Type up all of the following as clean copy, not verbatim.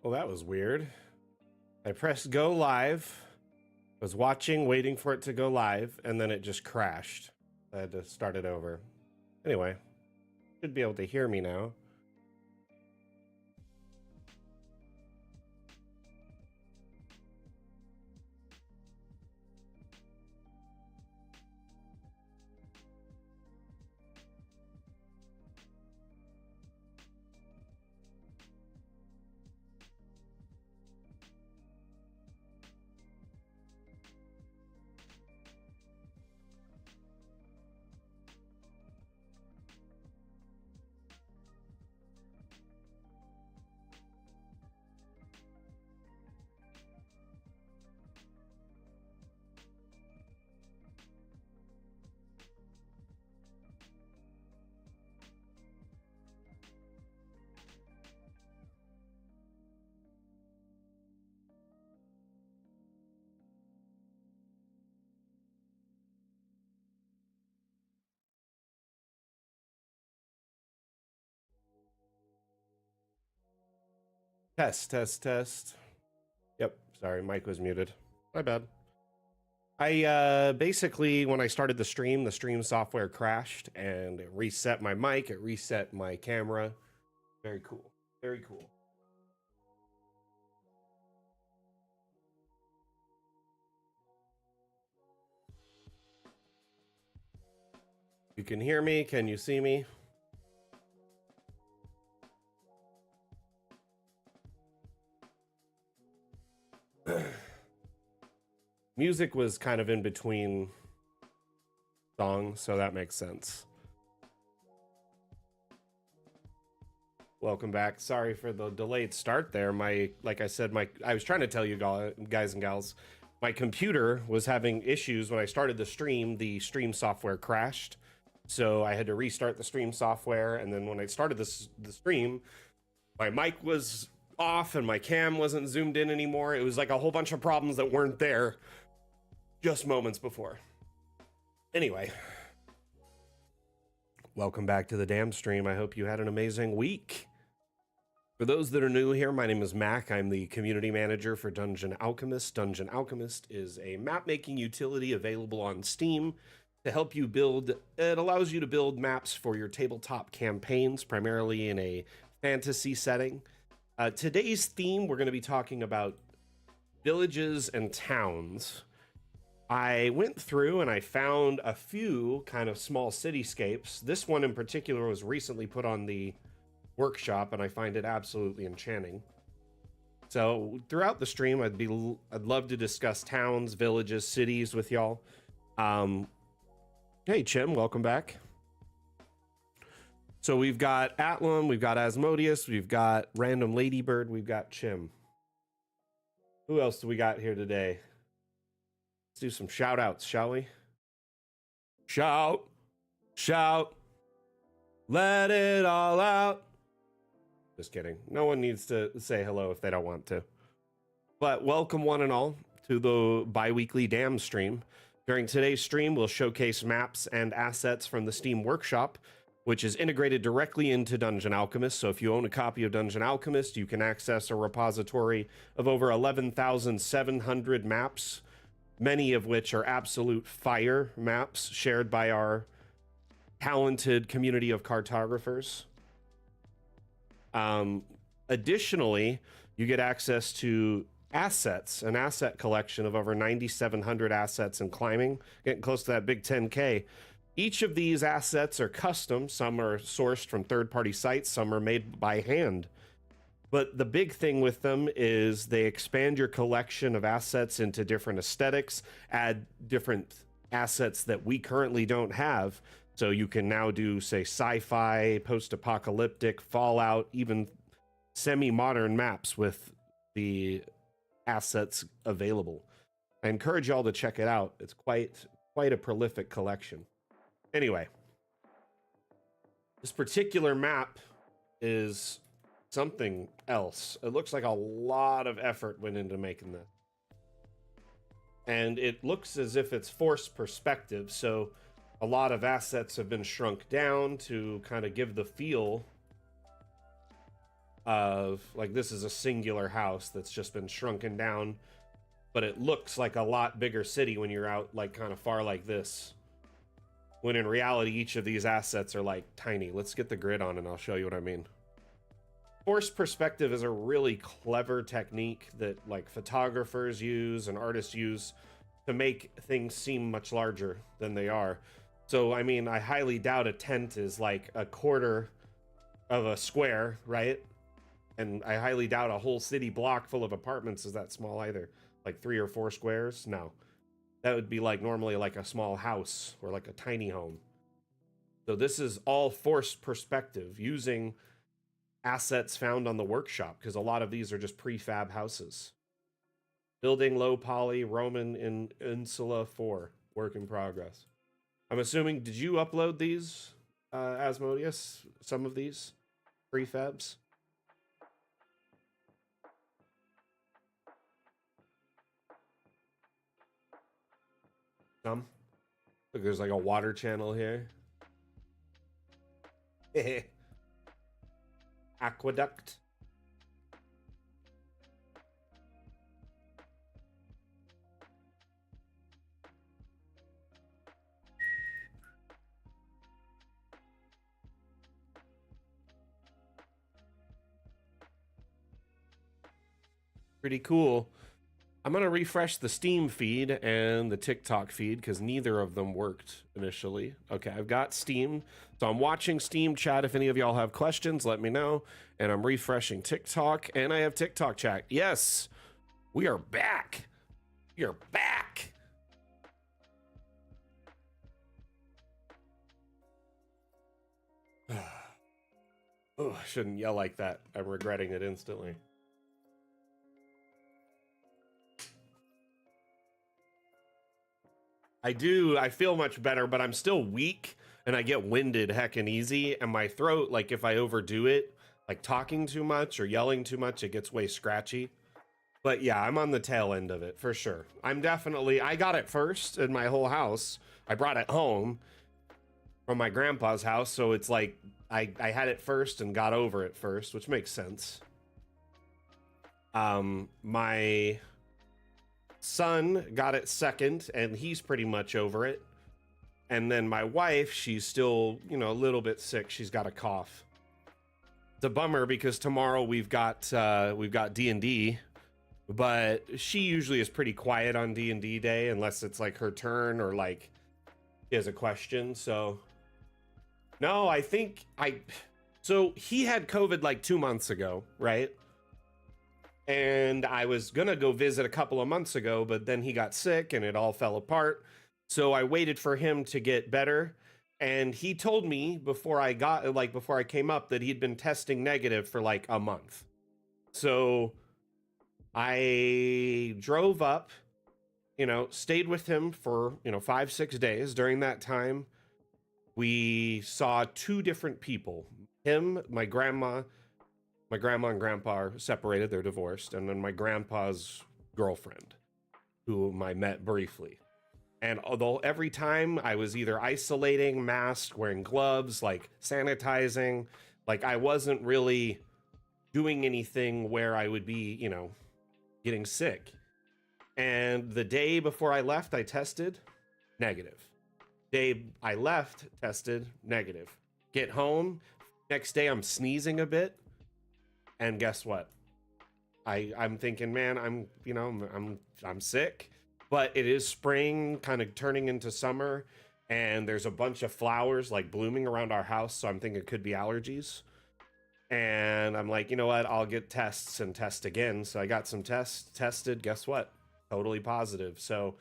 Well, that was weird. I pressed go live, was watching, waiting for it to go live, and then it just crashed. I had to start it over. Anyway, should be able to hear me now. Test, test, test. Yep, sorry, mic was muted. My bad. I basically, when I started the stream software crashed and it reset my mic, it reset my camera. Very cool. Very cool. You can hear me. Can you see me? Music was kind of in between songs, so that makes sense. Welcome back. Sorry for the delayed start there. Like I said, I was trying to tell you guys and gals, my computer was having issues when I started the stream software crashed. So I had to restart the stream software, and then when I started the stream, my mic was off and my cam wasn't zoomed in anymore. It was like a whole bunch of problems that weren't there just moments before. Anyway, welcome back to the damn stream. I hope you had an amazing week. For those that are new here, my name is Mac. I'm the community manager for Dungeon Alchemist. Dungeon Alchemist is a map-making utility available on Steam to help you build. It allows you to build maps for your tabletop campaigns, primarily in a fantasy setting. Today's theme, we're going to be talking about villages and towns. I went through and I found a few kind of small cityscapes. This one in particular was recently put on the workshop, and I find it absolutely enchanting. So throughout the stream, I'd love to discuss towns, villages, cities with y'all. Hey, Chim, welcome back. So we've got Atlam, we've got Asmodeus, we've got Random Ladybird, we've got Chim. Who else do we got here today? Let's do some shout outs, shall we? Shout, shout, let it all out. Just kidding. No one needs to say hello if they don't want to. But welcome one and all to the bi-weekly Damn stream. During today's stream, we'll showcase maps and assets from the Steam Workshop, which is integrated directly into Dungeon Alchemist. So if you own a copy of Dungeon Alchemist, you can access a repository of over 11,700 maps, many of which are absolute fire maps shared by our talented community of cartographers. Additionally, you get access to assets, an asset collection of over 9,700 assets in climbing, getting close to that big 10K. Each of these assets are custom. Some are sourced from third-party sites, some are made by hand. But the big thing with them is they expand your collection of assets into different aesthetics, add different assets that we currently don't have. So you can now do, say, sci-fi, post-apocalyptic, Fallout, even semi-modern maps with the assets available. I encourage y'all to check it out. It's quite a prolific collection. Anyway, this particular map is something else. It looks like a lot of effort went into making this. And it looks as if it's forced perspective, so a lot of assets have been shrunk down to kind of give the feel of like, this is a singular house that's just been shrunken down, but it looks like a lot bigger city when you're out like kind of far like this, when in reality each of these assets are like tiny. Let's get the grid on and I'll show you what I mean. Forced perspective is a really clever technique that like photographers use and artists use to make things seem much larger than they are. So I mean, I highly doubt a tent is like a quarter of a square, right? And I highly doubt a whole city block full of apartments is that small either. Like 3 or 4 squares? No. That would be like normally like a small house or like a tiny home. So this is all forced perspective using assets found on the workshop, because a lot of these are just prefab houses. Building low poly Roman in Insula 4, work in progress. I'm assuming, did you upload these, Asmodeus? Some of these prefabs? Some? Look, there's like a water channel here. Aqueduct. Pretty cool. I'm going to refresh the Steam feed and the TikTok feed because neither of them worked initially. Okay, I've got Steam. So I'm watching Steam chat. If any of y'all have questions, let me know. And I'm refreshing TikTok and I have TikTok chat. Yes, we are back. We are back. Oh, I shouldn't yell like that. I'm regretting it instantly. I feel much better, but I'm still weak and I get winded heckin' easy. And my throat, like if I overdo it, like talking too much or yelling too much, it gets way scratchy. But yeah, I'm on the tail end of it for sure. I got it first in my whole house. I brought it home from my grandpa's house. So it's like I had it first and got over it first, which makes sense. My son got it second and he's pretty much over it, and then my wife, she's still, you know, a little bit sick. She's got a cough. It's a bummer because tomorrow we've got D&D, but she usually is pretty quiet on D&D day unless it's like her turn or like she has a question. So no, so he had COVID like 2 months ago, right? And I was gonna go visit a couple of months ago, but then he got sick and it all fell apart. So I waited for him to get better. And he told me before I came up that he'd been testing negative for like a month. So I drove up, you know, stayed with him for, 5-6 days. During that time, we saw 2 different people. Him, my grandma and grandpa are separated, they're divorced, and then my grandpa's girlfriend, whom I met briefly. And although every time I was either isolating, masked, wearing gloves, like sanitizing, like I wasn't really doing anything where I would be, getting sick. And the day before I left, I tested negative. Day I left, tested negative. Get home, next day I'm sneezing a bit. And guess what? I'm thinking, man, I'm sick, but it is spring, kind of turning into summer, and there's a bunch of flowers like blooming around our house. So I'm thinking it could be allergies. And I'm like, you know what? I'll get tests and test again. So I got some tests, tested. Guess what? Totally positive. So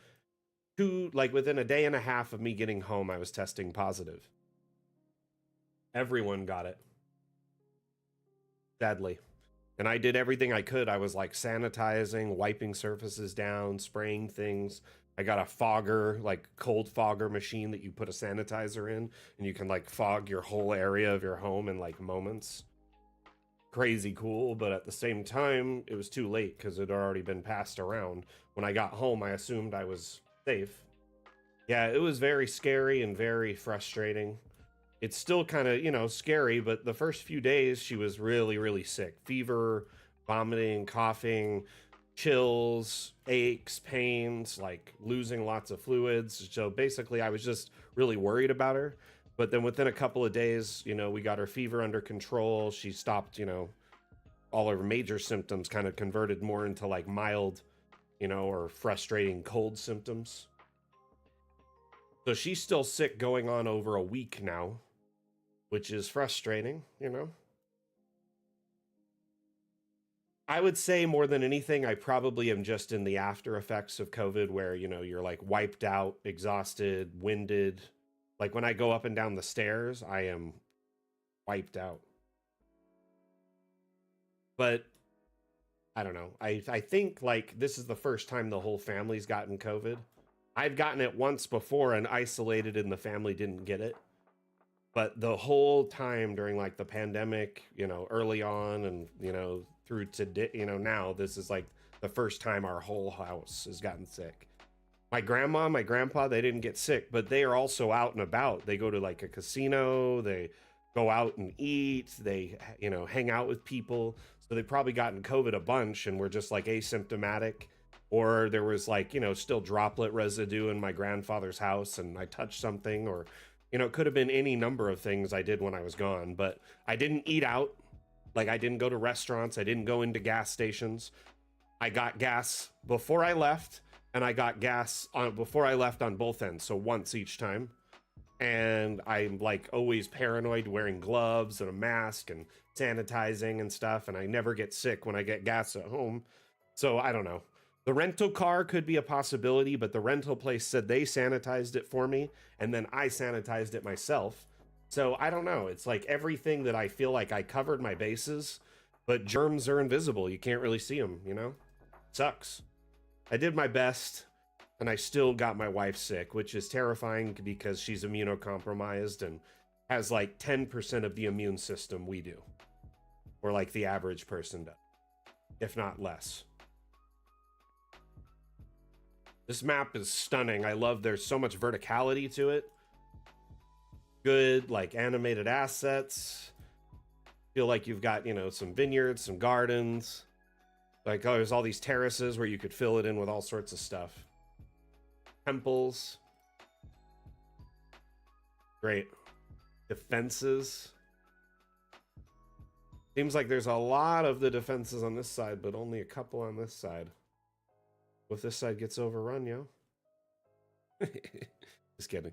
within a day and a half of me getting home, I was testing positive. Everyone got it. Sadly. And I did everything I could. I was like sanitizing, wiping surfaces down, spraying things. I got a fogger, like cold fogger machine that you put a sanitizer in and you can like fog your whole area of your home in like moments. Crazy cool, but at the same time, it was too late because it had already been passed around. When I got home, I assumed I was safe. Yeah, it was very scary and very frustrating. it's still kind of, you know, scary, but the first few days she was really, really sick. Fever, vomiting, coughing, chills, aches, pains, like losing lots of fluids. So basically, I was just really worried about her. But then within a couple of days, you know, we got her fever under control. She stopped, you know, all her major symptoms kind of converted more into like mild, you know, or frustrating cold symptoms. So she's still sick going on over a week now, which is frustrating, you know. I would say more than anything, I probably am just in the after effects of COVID where, you know, you're like wiped out, exhausted, winded. Like when I go up and down the stairs, I am wiped out. But I don't know. I think like this is the first time the whole family's gotten COVID. I've gotten it once before and isolated and the family didn't get it. But the whole time during like the pandemic, you know, early on and, you know, through to, you know, now this is like the first time our whole house has gotten sick. My grandma, my grandpa, they didn't get sick, but they are also out and about. They go to like a casino, they go out and eat, they, you know, hang out with people. So they probably gotten COVID a bunch and were just like asymptomatic. Or there was like, you know, still droplet residue in my grandfather's house and I touched something, or, you know, it could have been any number of things I did when I was gone, but I didn't eat out. Like I didn't go to restaurants. I didn't go into gas stations. I got gas before I left and I got gas on before I left on both ends. So once each time. And I'm like always paranoid, wearing gloves and a mask and sanitizing and stuff. And I never get sick when I get gas at home. So I don't know. The rental car could be a possibility, but the rental place said they sanitized it for me and then I sanitized it myself. So I don't know. It's like everything that I feel like I covered my bases, but germs are invisible. You can't really see them, you know? Sucks. I did my best and I still got my wife sick, which is terrifying because she's immunocompromised and has like 10% of the immune system we do, or like the average person does, if not less. This map is stunning. I love there's so much verticality to it. Good, like animated assets. Feel like you've got, you know, some vineyards, some gardens. Like, oh, there's all these terraces where you could fill it in with all sorts of stuff. Temples. Great. Defenses. Seems like there's a lot of the defenses on this side, but only a couple on this side. If this side gets overrun, yo. Just kidding.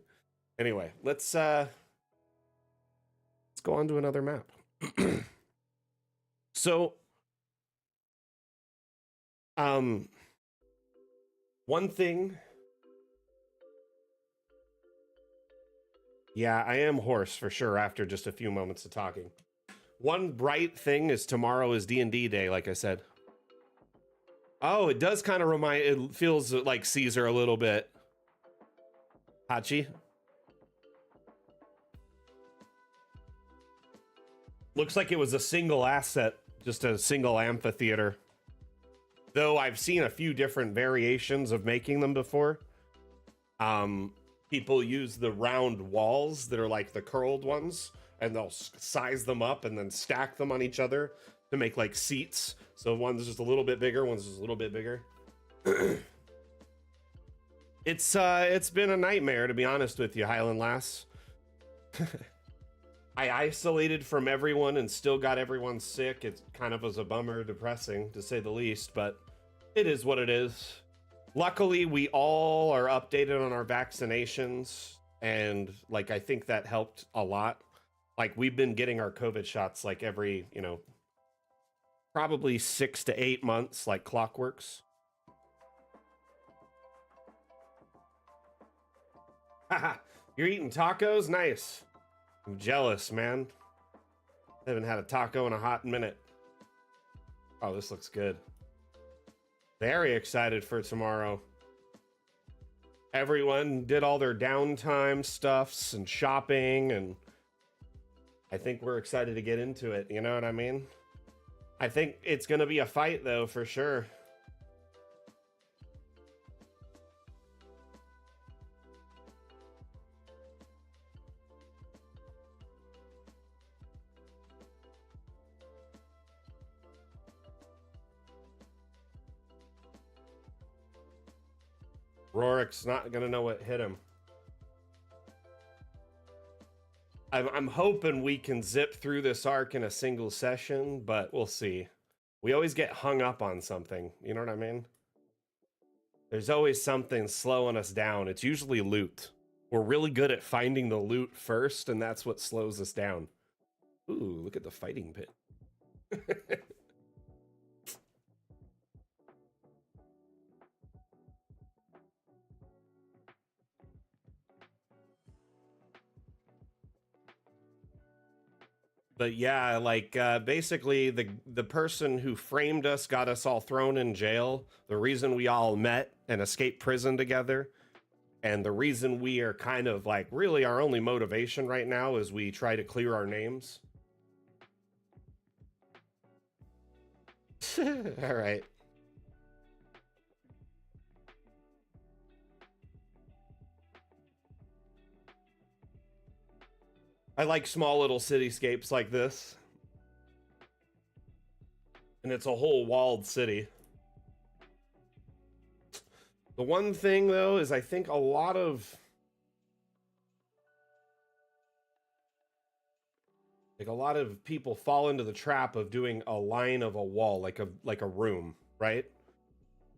Anyway, let's go on to another map. So, one thing. Yeah, I am hoarse for sure after just a few moments of talking. One bright thing is tomorrow is D&D day, like I said. Oh, it does kind of remind, it feels like Caesar a little bit. Hachi. Looks like it was a single asset, just a single amphitheater. Though I've seen a few different variations of making them before. People use the round walls that are like the curled ones, and they'll size them up and then stack them on each other to make like seats. So one's just a little bit bigger, one's just a little bit bigger. It's been a nightmare, to be honest with you, Highland Lass. I isolated from everyone and still got everyone sick. It kind of was a bummer, depressing to say the least, but it is what it is. Luckily, we all are updated on our vaccinations, and like I think that helped a lot. Like we've been getting our COVID shots like every, you know, probably 6 to 8 months, like clockworks. Haha, you're eating tacos? Nice. I'm jealous, man. I haven't had a taco in a hot minute. Oh, this looks good. Very excited for tomorrow. Everyone did all their downtime stuffs and shopping, and I think we're excited to get into it. You know what I mean? I think it's going to be a fight, though, for sure. Rorik's not gonna know what hit him. I'm hoping we can zip through this arc in a single session, but we'll see. We always get hung up on something. You know what I mean? There's always something slowing us down. It's usually loot. We're really good at finding the loot first, and that's what slows us down. Ooh, look at the fighting pit. But yeah, like basically the person who framed us got us all thrown in jail. The reason we all met and escaped prison together, and the reason we are kind of like really our only motivation right now is we try to clear our names. All right. I like small little cityscapes like this. And it's a whole walled city. The one thing though is I think a lot of people fall into the trap of doing a line of a wall, like a room, right?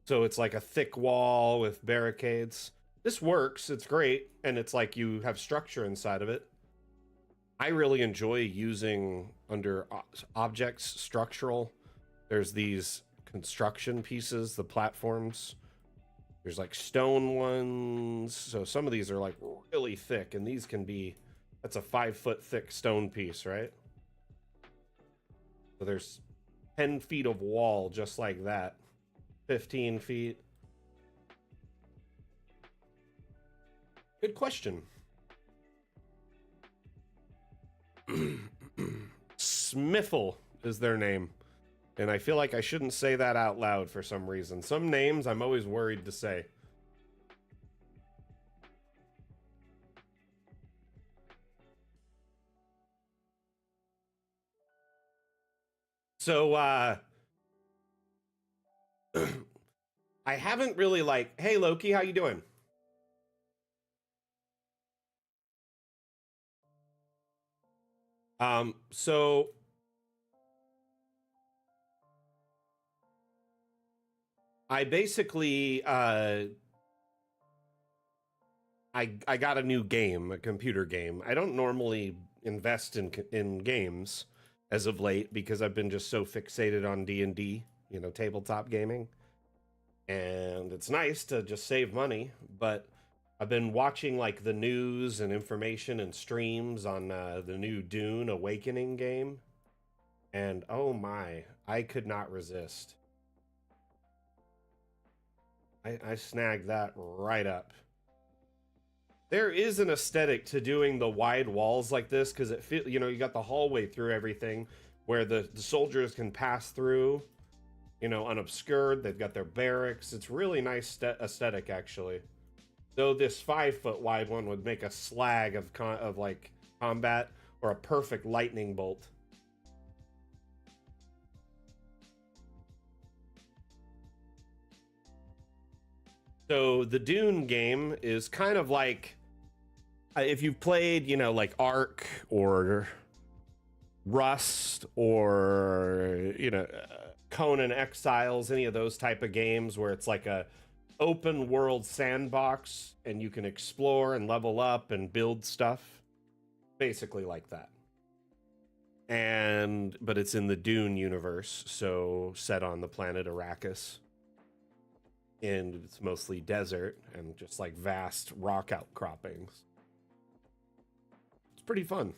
So it's like a thick wall with barricades. This works, it's great, and it's like you have structure inside of it. I really enjoy using under objects structural. There's these construction pieces, the platforms. There's like stone ones. So some of these are like really thick, and these can be, that's a 5-foot thick stone piece, right? So there's 10 feet of wall just like that. 15 feet. Good question. Smiffle is their name. And I feel like I shouldn't say that out loud for some reason. Some names I'm always worried to say. So, I haven't really like, hey Loki, how you doing? So I basically I got a new game, a computer game. I don't normally invest in games as of late because I've been just so fixated on D&D, you know, tabletop gaming. And it's nice to just save money, but I've been watching like the news and information and streams on the new Dune Awakening game. And oh my, I could not resist. I snagged that right up. There is an aesthetic to doing the wide walls like this because it feel, you know, you got the hallway through everything where the soldiers can pass through, you know, unobscured. They've got their barracks. It's really nice aesthetic actually. Though this 5-foot wide one would make a slag of like combat or a perfect lightning bolt. So the Dune game is kind of like if you've played, you know, like Ark or Rust or you know Conan Exiles, any of those type of games where it's like a open world sandbox and you can explore and level up and build stuff, basically like that. And but it's in the Dune universe, so set on the planet Arrakis. And it's mostly desert and just like vast rock outcroppings. It's pretty fun.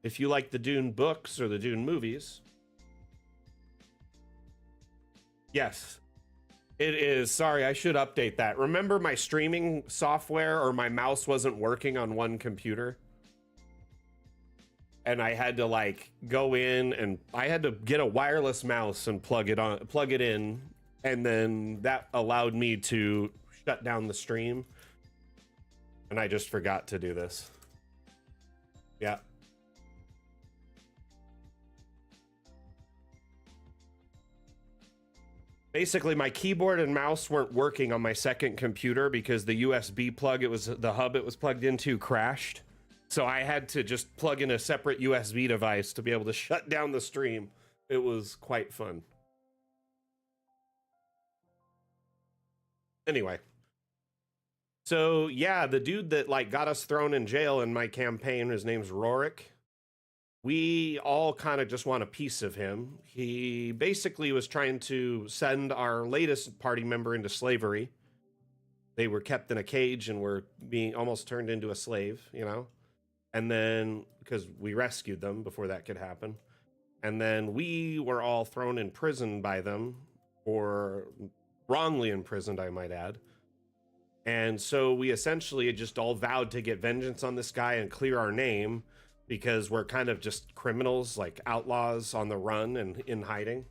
If you like the Dune books or the Dune movies. Yes, it is. Sorry, I should update that. Remember my streaming software or my mouse wasn't working on one computer? And I had to like go in and I had to get a wireless mouse and plug it in, and then that allowed me to shut down the stream. And I just forgot to do this. Yeah. Basically, my keyboard and mouse weren't working on my second computer because the USB plug, the hub it was plugged into, crashed. So I had to just plug in a separate USB device to be able to shut down the stream. It was quite fun. Anyway. So yeah, the dude that like got us thrown in jail in my campaign, his name's Rorik. We all kind of just want a piece of him. He basically was trying to send our latest party member into slavery. They were kept in a cage and were being almost turned into a slave, you know? And then, because we rescued them before that could happen. And then we were all thrown in prison by them, or wrongly imprisoned, I might add. And so we essentially just all vowed to get vengeance on this guy and clear our name, because we're kind of just criminals, like outlaws on the run and in hiding.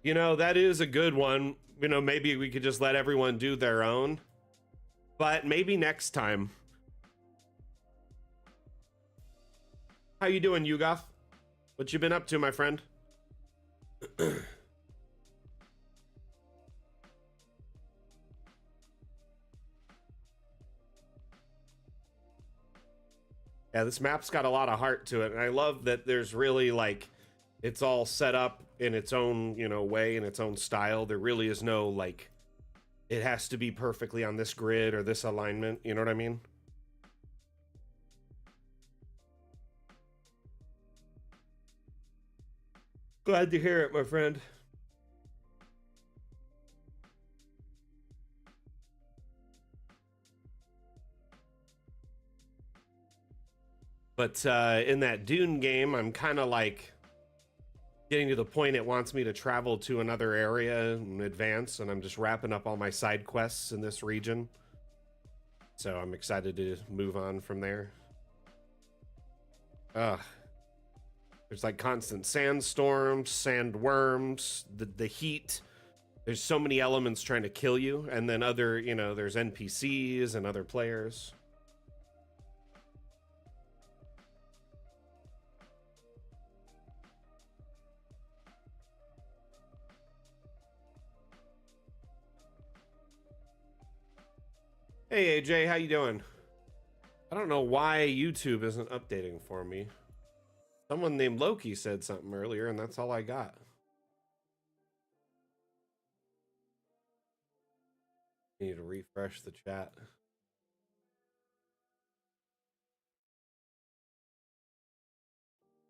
You know, that is a good one. You know, maybe we could just let everyone do their own. But maybe next time. How you doing, Yugoth? What you been up to, my friend? Yeah, this map's got a lot of heart to it, and I love that there's really, like, it's all set up in its own, you know, way, in its own style. There really is no, like, it has to be perfectly on this grid or this alignment, you know what I mean? Glad to hear it, my friend. But in that Dune game, I'm kind of like getting to the point it wants me to travel to another area and advance, and I'm just wrapping up all my side quests in this region. So I'm excited to move on from there. There's like constant sandstorms, sandworms, the heat. There's so many elements trying to kill you, and then other, you know, there's NPCs and other players. Hey AJ, how you doing? I don't know why YouTube isn't updating for me. Someone named Loki said something earlier, and that's all I got. I need to refresh the chat.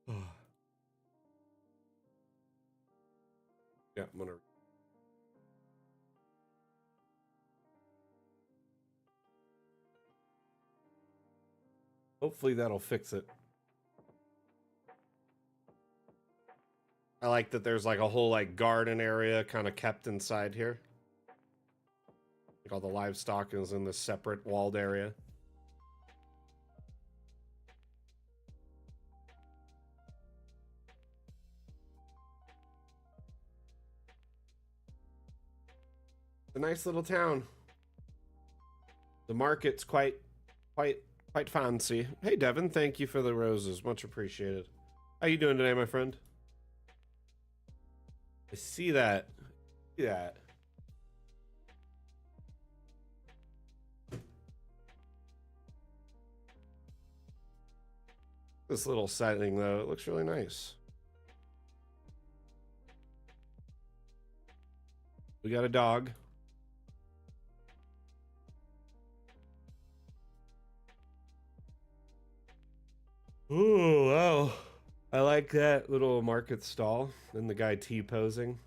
Yeah, I'm gonna. Hopefully that'll fix it. I like that there's like a whole like garden area kind of kept inside here. Like all the livestock is in this separate walled area. It's a nice little town. The market's quite fancy. Hey Devin, thank you for the roses. Much appreciated. How you doing today, my friend? I see that. See that. This little setting though, it looks really nice. We got a dog. Ooh, wow. I like that little market stall and the guy T-posing.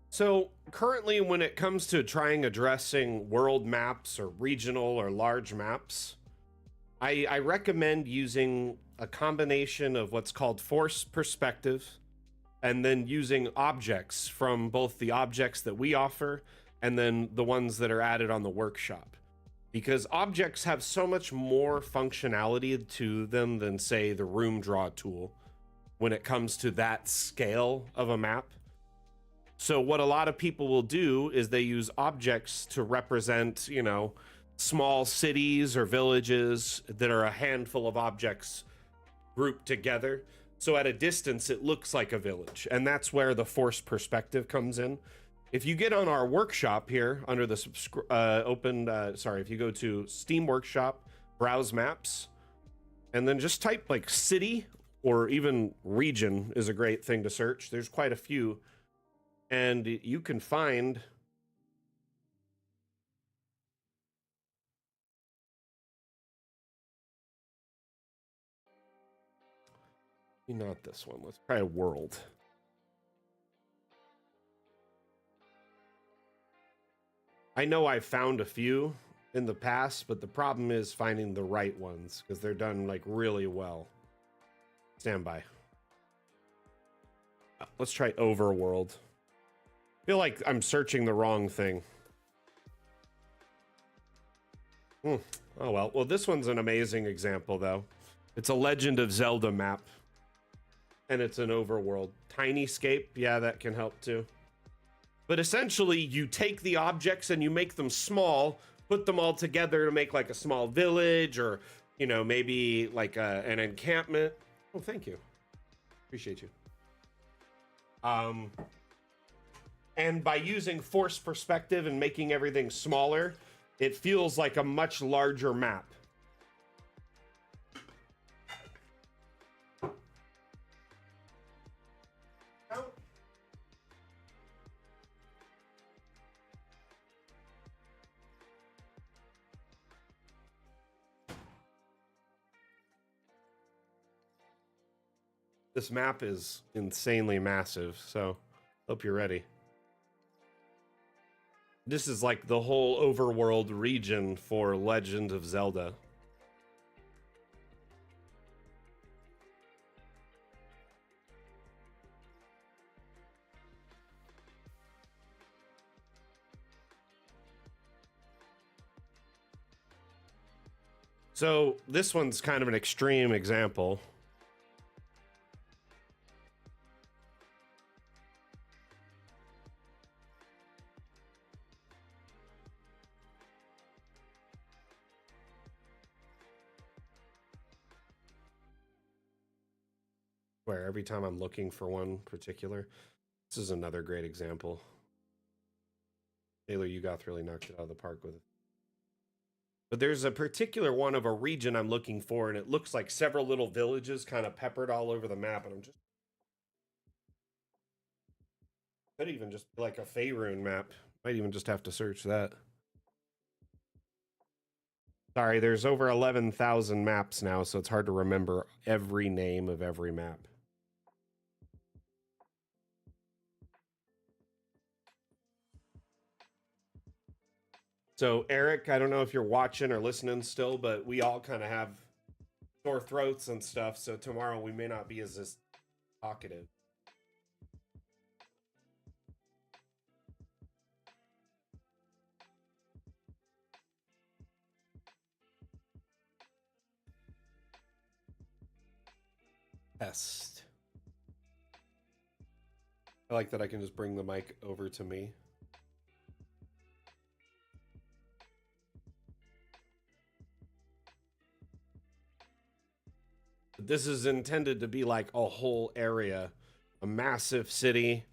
So currently, when it comes to trying addressing world maps or regional or large maps, I recommend using a combination of what's called force perspective, and then using objects from both the objects that we offer and then the ones that are added on the workshop. because objects have so much more functionality to them than, say, the room draw tool when it comes to that scale of a map. So what a lot of people will do is they use objects to represent, you know, small cities or villages that are a handful of objects grouped together. So at a distance, it looks like a village. And that's where the forced perspective comes in. If you get on our workshop here under the if you go to Steam Workshop, browse maps, and then just type like city or even region is a great thing to search. There's quite a few. And you can find not this one. Let's try a world. I know I've found a few in the past, but the problem is finding the right ones because they're done like really well. Stand by. Let's try overworld. I feel like I'm searching the wrong thing. Oh well. Well, this one's an amazing example though. It's a Legend of Zelda map. And it's an overworld. Tinyscape, yeah, that can help too. But essentially, you take the objects and you make them small, put them all together to make like a small village or, you know, maybe like an encampment. Oh, thank you. Appreciate you. And by using forced perspective and making everything smaller, it feels like a much larger map. This map is insanely massive, so hope you're ready. This is like the whole overworld region for Legend of Zelda. So this one's kind of an extreme example. Where every time I'm looking for one particular, this is another great example. Taylor, you got really knocked it out of the park with it. But there's a particular one of a region I'm looking for, and it looks like several little villages kind of peppered all over the map, and I'm just... Could even just be like a Faerun map. Might even just have to search that. Sorry, there's over 11,000 maps now, so it's hard to remember every name of every map. So Eric, I don't know if you're watching or listening still, but we all kind of have sore throats and stuff, so tomorrow we may not be as talkative. Test. I like that I can just bring the mic over to me. This is intended to be like a whole area, a massive city.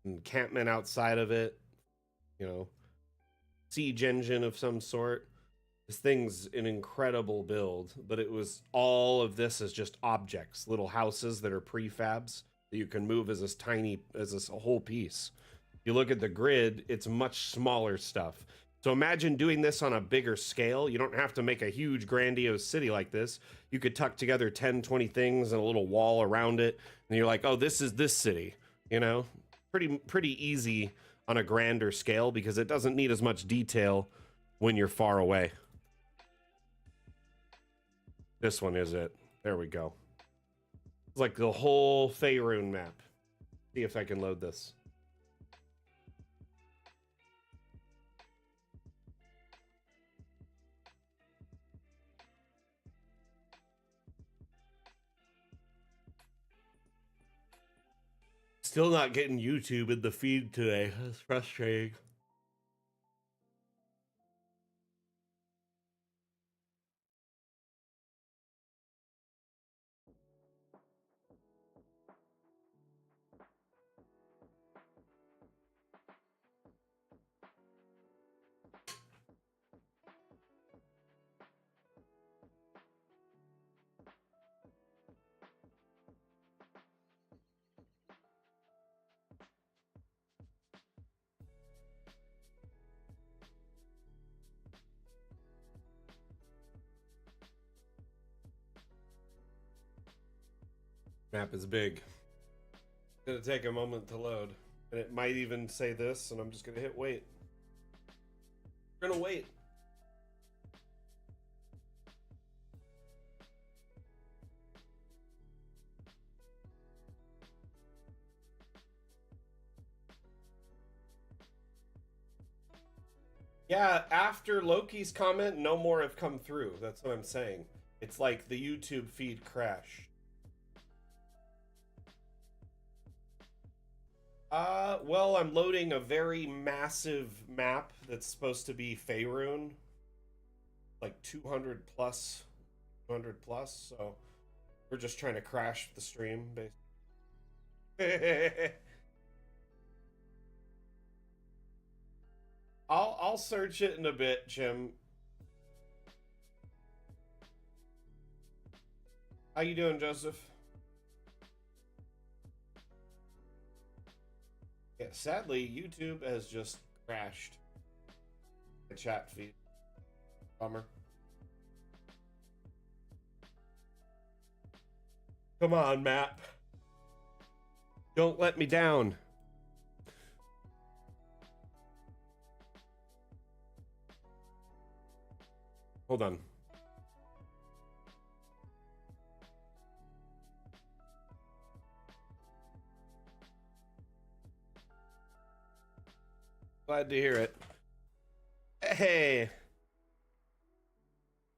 Encampment outside of it, you know, siege engine of some sort. This thing's an incredible build, but it was all of this is just objects, little houses that are prefabs that you can move as this tiny, as this whole piece. You look at the grid, it's much smaller stuff. So imagine doing this on a bigger scale. You don't have to make a huge grandiose city like this. You could tuck together 10, 20 things and a little wall around it. And you're like, oh, this is this city, you know? Pretty easy on a grander scale because it doesn't need as much detail when you're far away. This one is it. There we go. It's like the whole Faerun map. See if I can load this. Still not getting YouTube in the feed today. That's frustrating. Map is big. It's gonna take a moment to load. And it might even say this, and I'm just gonna hit wait. We're gonna wait. Yeah, after Loki's comment, no more have come through. That's what I'm saying. It's like the YouTube feed crashed. Well, I'm loading a very massive map that's supposed to be Faerun. Like 200 plus. 200 plus, so we're just trying to crash the stream, basically. I'll search it in a bit, Jim. How you doing, Joseph? Yeah, sadly, YouTube has just crashed the chat feed. Bummer. Come on, map. Don't let me down. Hold on. Glad to hear it. Hey.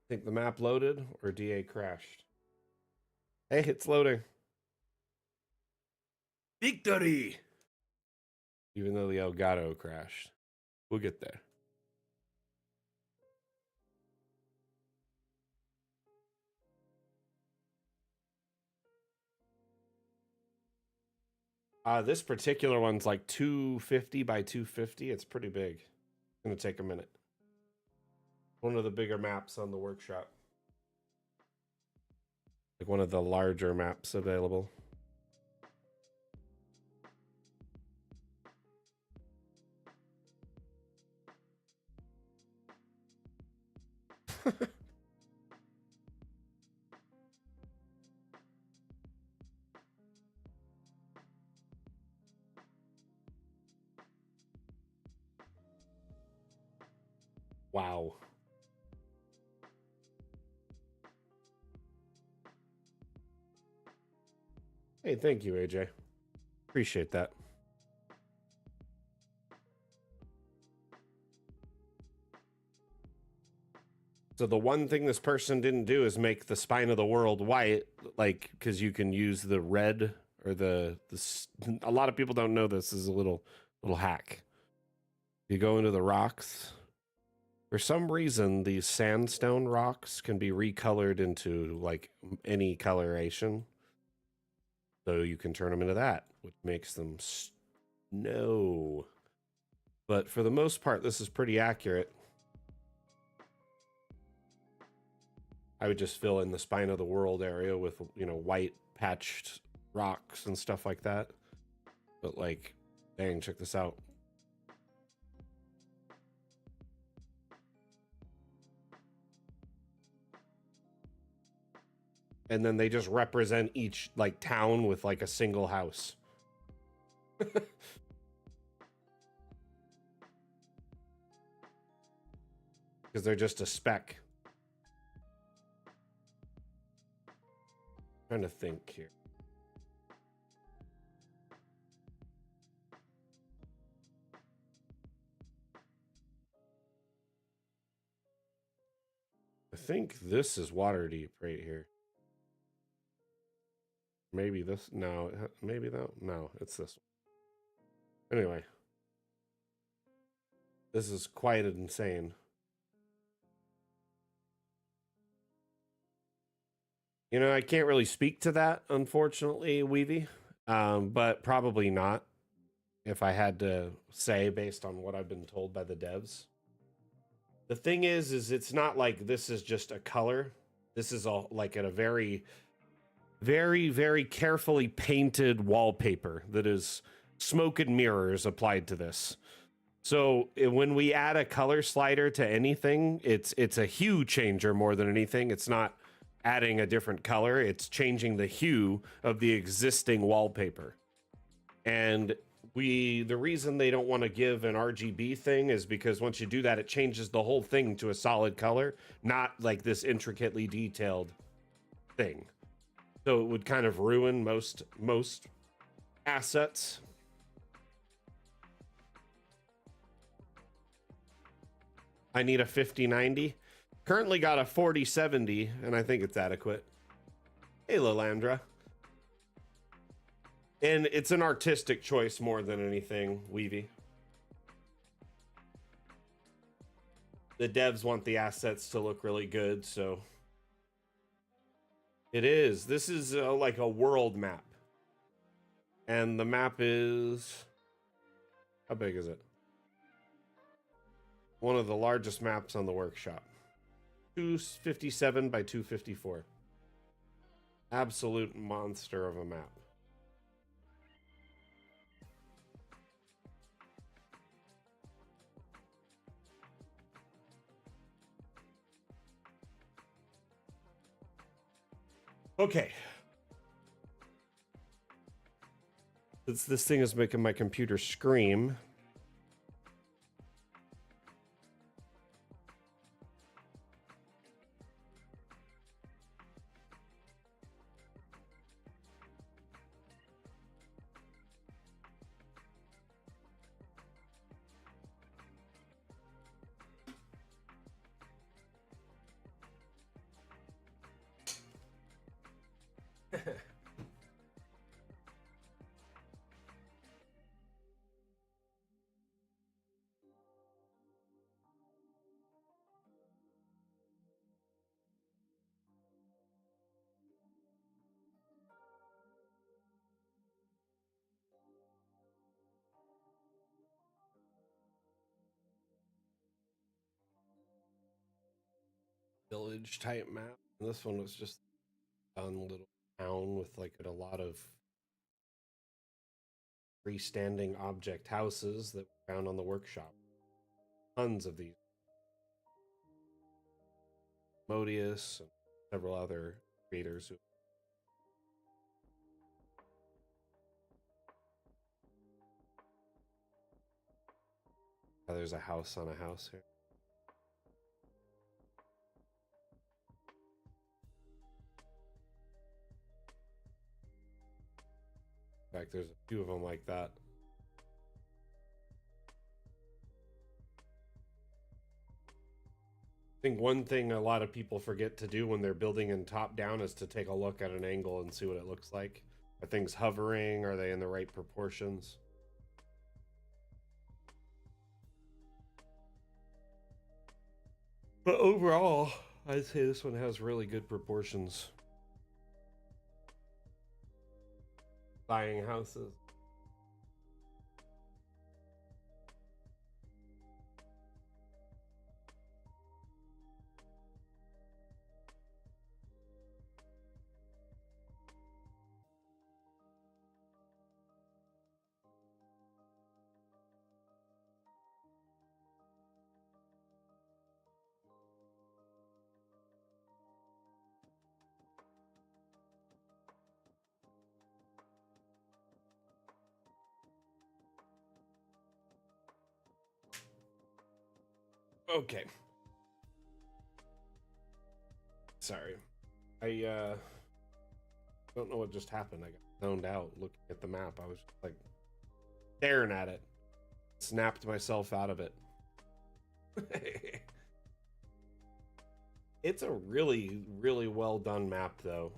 Think the map loaded or DA crashed? Hey, it's loading. Victory! Even though the Elgato crashed. We'll get there. This particular one's like 250 by 250. It's pretty big. It's gonna take a minute. One of the bigger maps on the workshop. Like one of the larger maps available. Wow. Hey, thank you, AJ. Appreciate that. So the one thing this person didn't do is make the spine of the world white, like, because you can use the red or the a lot of people don't know this is a little hack. You go into the rocks. For some reason, these sandstone rocks can be recolored into like any coloration. So you can turn them into that, which makes them snow. But for the most part, this is pretty accurate. I would just fill in the spine of the world area with, you know, white patched rocks and stuff like that. But like, dang, check this out. And then they just represent each like town with like a single house. Because they're just a speck. Trying to think here. I think this is Waterdeep right here. Maybe this, no, maybe that, no, it's this one. Anyway, this is quite insane. You know, I can't really speak to that, unfortunately, Weavy, but probably not if I had to say based on what I've been told by the devs. The thing is it's not like this is just a color. This is all like at a very, very, very carefully painted wallpaper that is smoke and mirrors applied to this. So when we add a color slider to anything, it's a hue changer more than anything. It's not adding a different color, it's changing the hue of the existing wallpaper. And the reason they don't want to give an RGB thing is because once you do that, it changes the whole thing to a solid color, not like this intricately detailed thing. So it would kind of ruin most assets. I need a 5090. Currently got a 4070, and I think it's adequate. Hey, Lilandra. And it's an artistic choice more than anything, Weavy. The devs want the assets to look really good, so it is. This is like a world map. And the map is... How big is it? One of the largest maps on the workshop. 257 by 254. Absolute monster of a map. Okay. This thing is making my computer scream. Village type map. And this one was just done little town with like a lot of freestanding object houses that we found on the workshop. Tons of these. Modius and several other creators who... Oh, there's a house on a house here. In fact, there's a few of them like that. I think one thing a lot of people forget to do when they're building in top down is to take a look at an angle and see what it looks like. Are things hovering? Are they in the right proportions? But overall, I'd say this one has really good proportions. Buying houses. Okay. Sorry. I don't know what just happened. I got zoned out looking at the map. I was just, like staring at it. Snapped myself out of it. It's a really, really well done map though,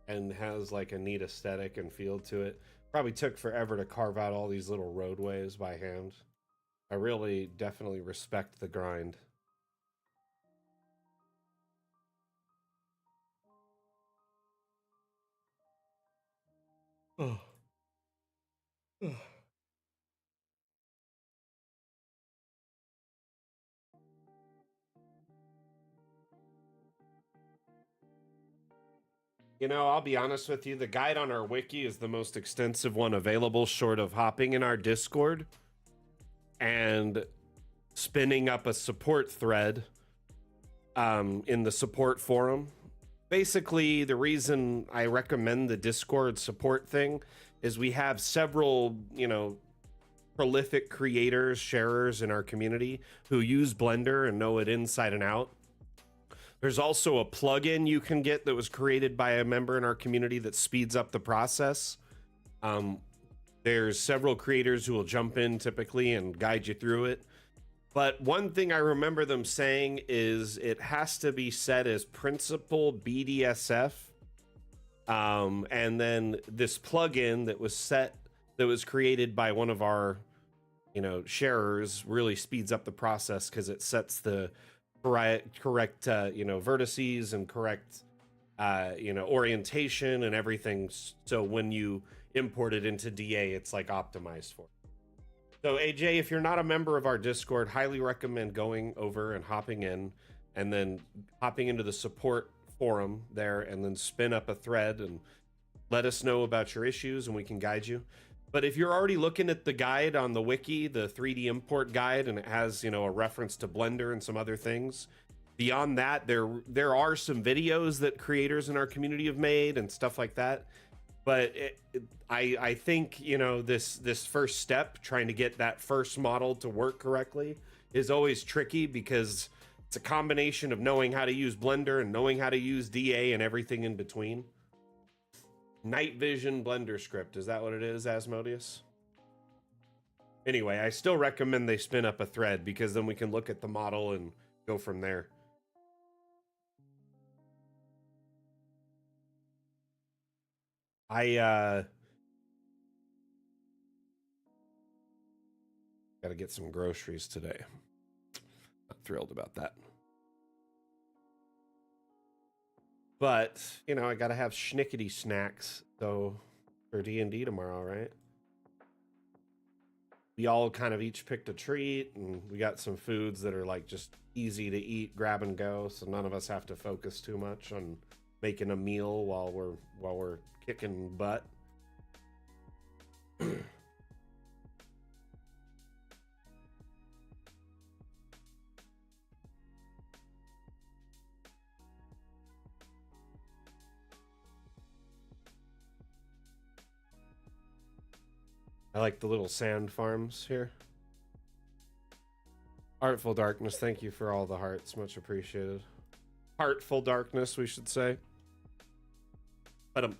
and has like a neat aesthetic and feel to it. Probably took forever to carve out all these little roadways by hand. I really definitely respect the grind. Oh. You know, I'll be honest with you, the guide on our wiki is the most extensive one available, short of hopping in our Discord and spinning up a support thread in the support forum. Basically, the reason I recommend the Discord support thing is we have several, prolific creators, sharers in our community who use Blender and know it inside and out. There's also a plugin you can get that was created by a member in our community that speeds up the process. There's several creators who will jump in typically and guide you through it. But one thing I remember them saying is it has to be set as principal BDSF. And then this plugin that was created by one of our, sharers really speeds up the process because it sets the correct vertices and correct orientation and everything, so when you import it into DA it's like optimized for it. So AJ, if you're not a member of our Discord, highly recommend going over and hopping in and then hopping into the support forum there and then spin up a thread and let us know about your issues and we can guide you. But if you're already looking at the guide on the wiki, the 3D import guide, and it has, a reference to Blender and some other things, beyond that, there are some videos that creators in our community have made and stuff like that. But I think, this first step, trying to get that first model to work correctly, is always tricky because it's a combination of knowing how to use Blender and knowing how to use DA and everything in between. Night Vision Blender script, is that what it is, Asmodeus? Anyway, I still recommend they spin up a thread because then we can look at the model and go from there. I gotta get some groceries today. Not thrilled about that. But, I gotta have schnickety snacks, so for D&D tomorrow, right? We all kind of each picked a treat, and we got some foods that are like just easy to eat, grab and go, so none of us have to focus too much on making a meal while we're kicking butt. I like the little sand farms here. Artful Darkness, thank you for all the hearts. Much appreciated. Heartful Darkness, we should say. But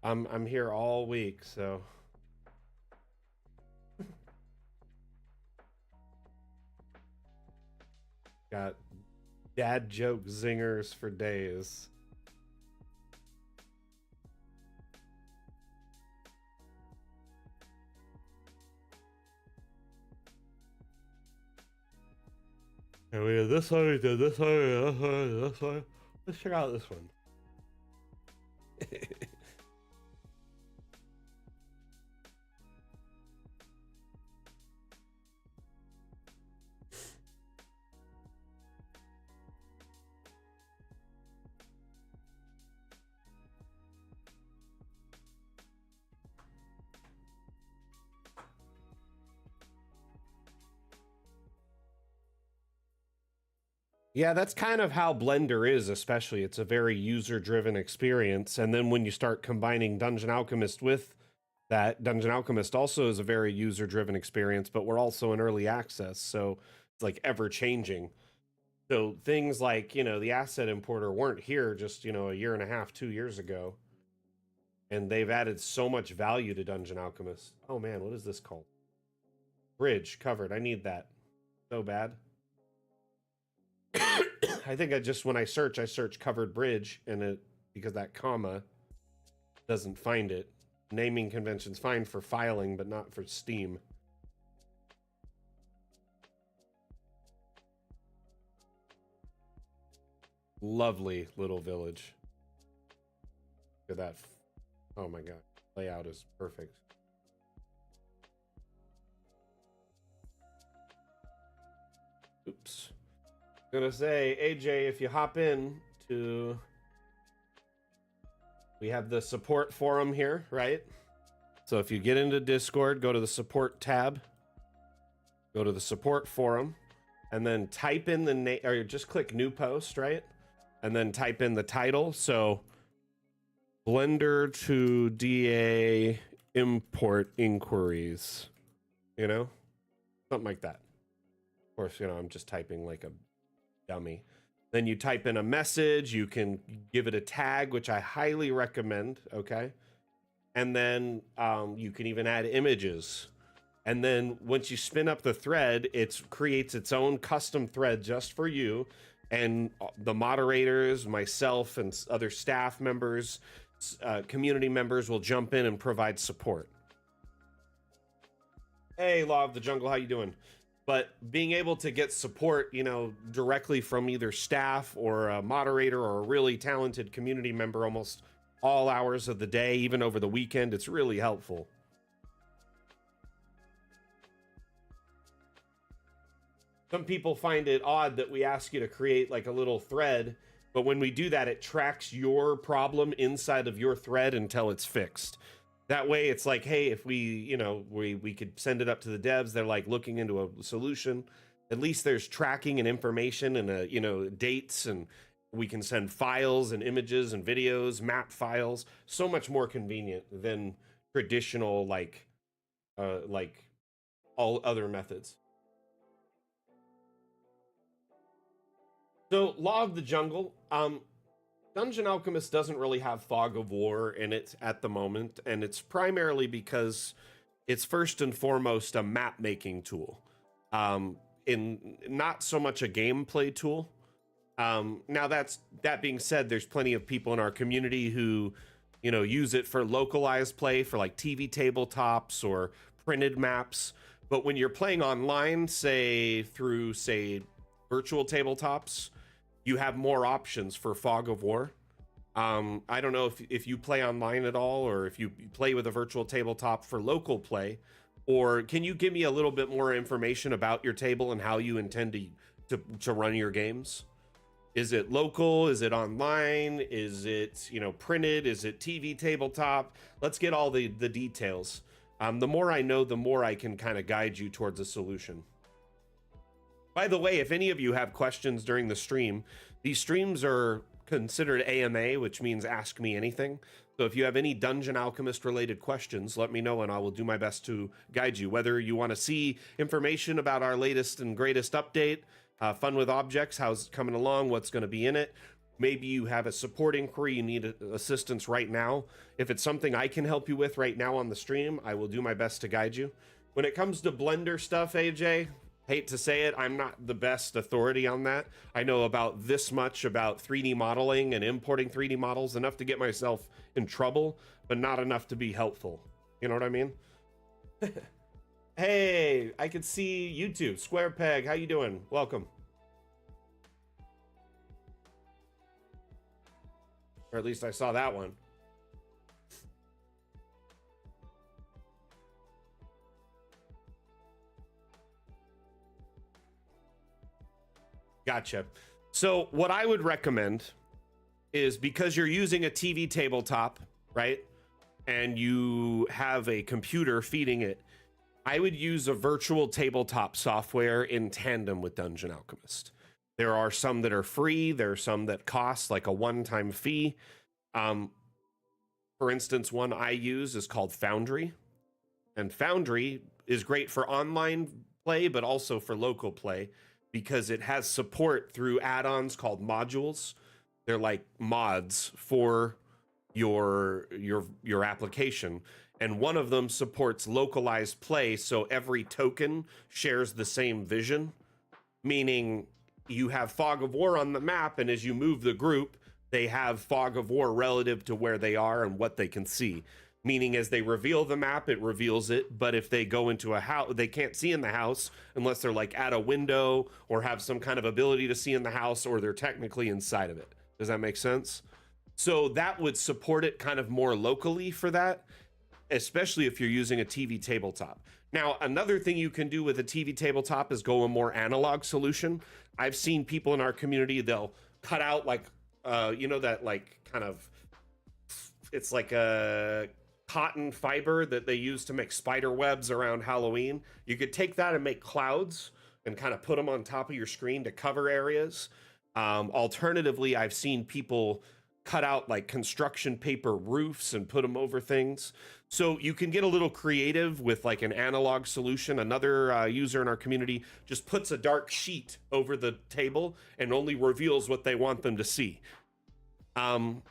I'm here all week, so got dad joke zingers for days. And we did this one, we did this one, we did this one, we did this one. Let's check out this one. Yeah, that's kind of how Blender is, especially. It's a very user-driven experience. And then when you start combining Dungeon Alchemist with that, Dungeon Alchemist also is a very user-driven experience, but we're also in early access, so it's like ever-changing. So things like, the asset importer weren't here just, a year and a half, 2 years ago. and they've added so much value to Dungeon Alchemist. Oh man, what is this called? Bridge covered. I need that so bad. I think when I search covered bridge, and it, because that comma doesn't find it. Naming convention's fine for filing, but not for Steam. Lovely little village. Look at that. Oh my god. Layout is perfect. Oops. I'm gonna say, AJ, if you hop in to... We have the support forum here, right? So if you get into Discord, go to the support tab, go to the support forum, and then type in the name, or just click new post, right? And then type in the title. So Blender to DA import inquiries, you know, something like that. Of course, you know, I'm just typing like a dummy. Then you type in a message, you can give it a tag, which I highly recommend, okay? And then you can even add images. And then once you spin up the thread, it creates its own custom thread just for you. And the moderators, myself, and other staff members, community members will jump in and provide support. Hey, Law of the Jungle, how you doing? But being able to get support, you know, directly from either staff or a moderator or a really talented community member almost all hours of the day, even over the weekend, it's really helpful. Some people find it odd that we ask you to create like a little thread, but when we do that, it tracks your problem inside of your thread until it's fixed. That way it's like, hey, if we, you know, we could send it up to the devs, they're like looking into a solution. At least there's tracking and information and, you know, dates, and we can send files and images and videos, map files. So much more convenient than traditional, like all other methods. So Law of the Jungle, Dungeon Alchemist doesn't really have Fog of War in it at the moment, and it's primarily because it's first and foremost a map making tool, in not so much a gameplay tool. Now that being said, there's plenty of people in our community who, you know, use it for localized play for like TV tabletops or printed maps. But when you're playing online, say through virtual tabletops, you have more options for Fog of War. I don't know if you play online at all, or if you play with a virtual tabletop for local play, or can you give me a little bit more information about your table and how you intend to run your games? Is it local? Is it online? Is it, you know, printed? Is it TV tabletop? Let's get all the details. The more I know, the more I can kind of guide you towards a solution. By the way, if any of you have questions during the stream, these streams are considered AMA, which means Ask Me Anything. So if you have any Dungeon Alchemist related questions, let me know and I will do my best to guide you. Whether you want to see information about our latest and greatest update, Fun with Objects, how's it coming along, what's going to be in it. Maybe you have a support inquiry, you need assistance right now. If it's something I can help you with right now on the stream, I will do my best to guide you. When it comes to Blender stuff, AJ, hate to say it, I'm not the best authority on that. I know about this much about 3D modeling and importing 3D models, enough to get myself in trouble, but not enough to be helpful. You know what I mean? Hey, I could see YouTube. Square Peg, how you doing? Welcome. Or at least I saw that one. Gotcha. So what I would recommend is, because you're using a TV tabletop, right? And you have a computer feeding it, I would use a virtual tabletop software in tandem with Dungeon Alchemist. There are some that are free. There are some that cost like a one-time fee. For instance, one I use is called Foundry. And Foundry is great for online play, but also for local play, because it has support through add-ons called modules. They're like mods for your application, and one of them supports localized play, so every token shares the same vision, meaning you have Fog of War on the map, and as you move the group, they have Fog of War relative to where they are and what they can see. Meaning, as they reveal the map, it reveals it. But if they go into a house, they can't see in the house unless they're like at a window or have some kind of ability to see in the house, or they're technically inside of it. Does that make sense? So that would support it kind of more locally for that, especially if you're using a TV tabletop. Now, another thing you can do with a TV tabletop is go a more analog solution. I've seen people in our community, they'll cut out like, that like kind of, it's like a cotton fiber that they use to make spider webs around Halloween. You could take that and make clouds and kind of put them on top of your screen to cover areas. Alternatively, I've seen people cut out like construction paper roofs and put them over things. So you can get a little creative with like an analog solution. Another user in our community just puts a dark sheet over the table and only reveals what they want them to see. And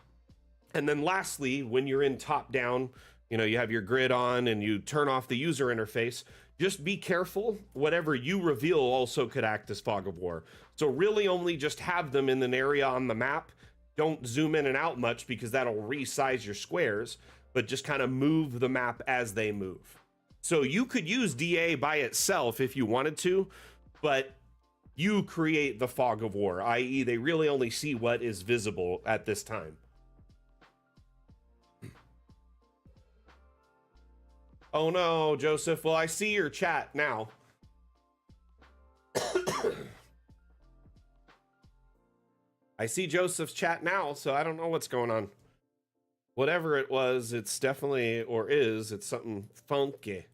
then lastly, when you're in top down, you have your grid on and you turn off the user interface, just be careful. Whatever you reveal also could act as Fog of War. So really only just have them in an area on the map. Don't zoom in and out much because that'll resize your squares, but just kind of move the map as they move. So you could use DA by itself if you wanted to, but you create the Fog of War, i.e. they really only see what is visible at this time. Oh no, Joseph. Well, I see your chat now. I see Joseph's chat now, so I don't know what's going on. Whatever it was, it's definitely, or is, it's something funky.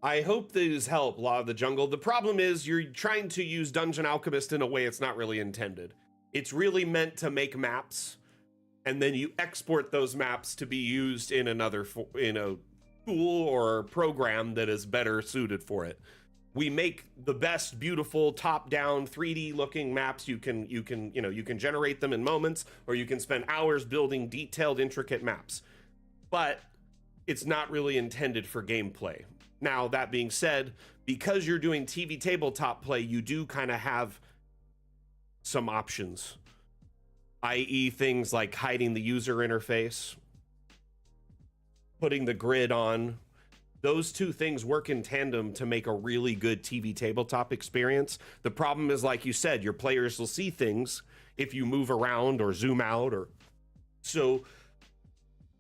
I hope these help, Law of the Jungle. The problem is you're trying to use Dungeon Alchemist in a way it's not really intended. It's really meant to make maps, and then you export those maps to be used in another, in a tool or program that is better suited for it. We make the best, beautiful, top-down, 3D looking maps. You can generate them in moments, or you can spend hours building detailed, intricate maps. But it's not really intended for gameplay. Now, that being said, because you're doing TV tabletop play, you do kind of have some options, i.e. things like hiding the user interface, putting the grid on. Those two things work in tandem to make a really good TV tabletop experience. The problem is, like you said, your players will see things if you move around or zoom out, or so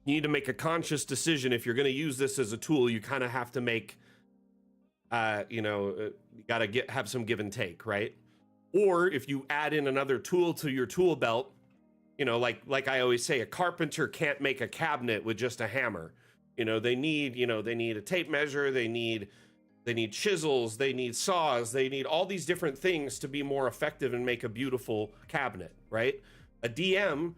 you need to make a conscious decision. If you're going to use this as a tool, you kind of have to make you got to have some give and take, right? Or if you add in another tool to your tool belt, like I always say, a carpenter can't make a cabinet with just a hammer. They need a tape measure, they need chisels, they need saws, they need all these different things to be more effective and make a beautiful cabinet, right? A DM,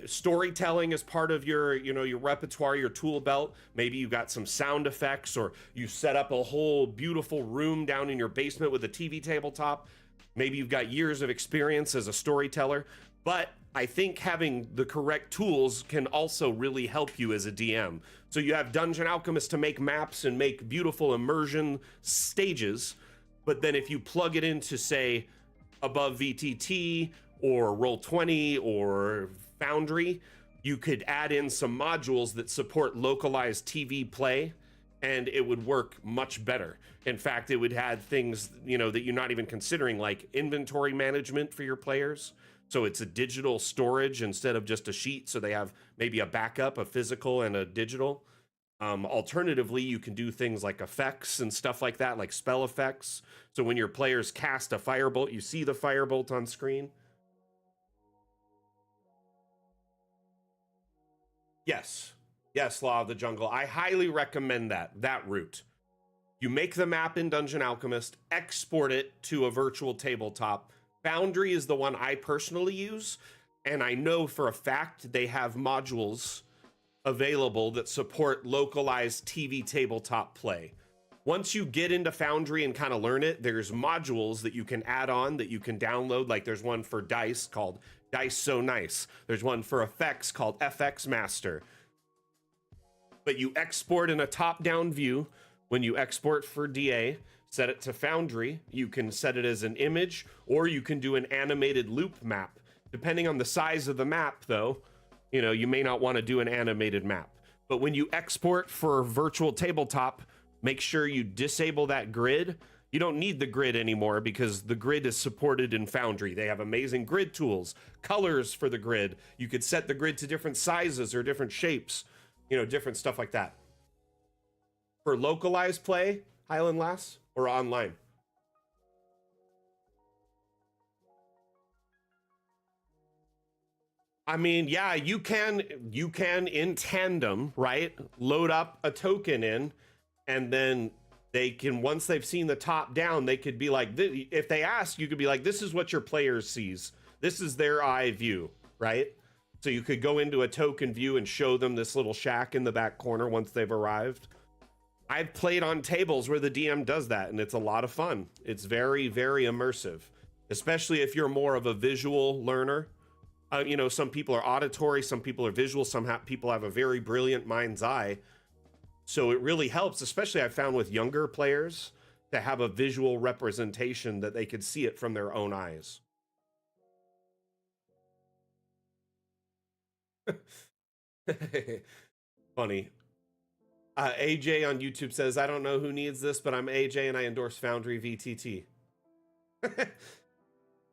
storytelling is part of your repertoire, your tool belt. Maybe you got some sound effects, or you set up a whole beautiful room down in your basement with a TV tabletop. Maybe you've got years of experience as a storyteller, but I think having the correct tools can also really help you as a DM. So you have Dungeon Alchemist to make maps and make beautiful immersion stages, but then if you plug it into, say, Above VTT or Roll20 or Foundry, you could add in some modules that support localized TV play, and it would work much better. In fact, it would add things, that you're not even considering, like inventory management for your players. So it's a digital storage instead of just a sheet. So they have maybe a backup, a physical and a digital. Alternatively, you can do things like effects and stuff like that, like spell effects. So when your players cast a firebolt, you see the firebolt on screen. Yes, Law of the Jungle. I highly recommend that route. You make the map in Dungeon Alchemist, export it to a virtual tabletop. Foundry is the one I personally use, and I know for a fact they have modules available that support localized TV tabletop play. once you get into Foundry and kind of learn it, there's modules that you can add on that you can download. Like there's one for dice called Dice So Nice. There's one for effects called FX Master. But you export in a top-down view. When you export for DA, set it to Foundry. You can set it as an image, or you can do an animated loop map. Depending on the size of the map, though, you know, you may not want to do an animated map. But when you export for virtual tabletop, make sure you disable that grid. You don't need the grid anymore because the grid is supported in Foundry. They have amazing grid tools, colors for the grid. You could set the grid to different sizes or different shapes, you know, different stuff like that. For localized play, Highland Lass, or online? I mean, yeah, you can in tandem, right? Load up a token in, and then they can, once they've seen the top down, they could be like, if they ask, you could be like, this is what your player sees. This is their eye view, right? So you could go into a token view and show them this little shack in the back corner once they've arrived. I've played on tables where the DM does that, and it's a lot of fun. It's very, very immersive, especially if you're more of a visual learner. You know, some people are auditory, some people are visual, some people have a very brilliant mind's eye. So it really helps, especially I found with younger players, to have a visual representation that they could see it from their own eyes. Funny. AJ on YouTube says, I don't know who needs this, but I'm AJ and I endorse Foundry VTT.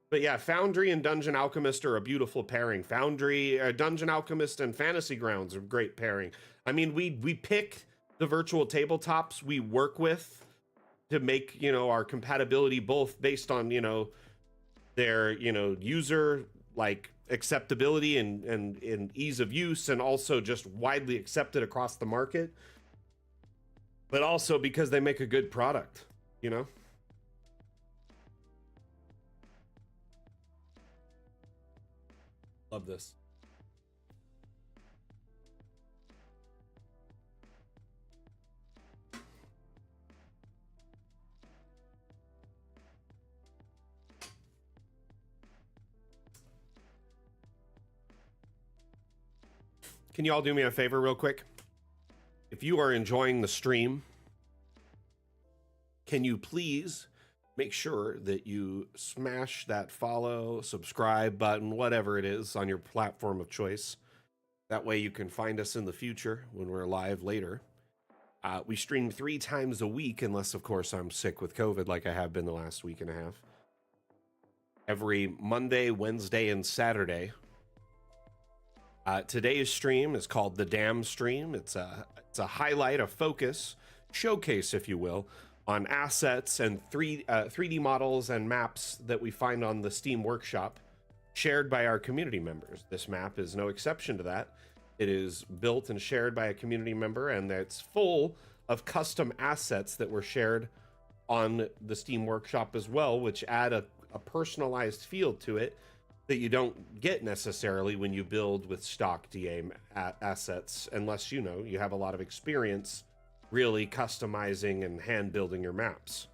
But yeah, Foundry and Dungeon Alchemist are a beautiful pairing. Foundry, Dungeon Alchemist and Fantasy Grounds are a great pairing. I mean, we pick the virtual tabletops we work with to make, you know, our compatibility both based on, you know, their, you know, user like acceptability and ease of use, and also just widely accepted across the market, but also because they make a good product, you know? Love this. Can you all do me a favor real quick? If you are enjoying the stream, can you please make sure that you smash that follow, subscribe button, whatever it is on your platform of choice. That way you can find us in the future when we're live later. We stream 3 times a week, unless, of course, I'm sick with COVID like I have been the last week and a half. Every Monday, Wednesday, and Saturday. Today's stream is called the Damn Stream. It's a highlight, a focus, showcase, if you will, on assets and 3D models and maps that we find on the Steam Workshop, shared by our community members. This map is no exception to that. It is built and shared by a community member, and it's full of custom assets that were shared on the Steam Workshop as well, which add a personalized feel to it that you don't get necessarily when you build with stock DA assets, unless, you know, you have a lot of experience really customizing and hand building your maps.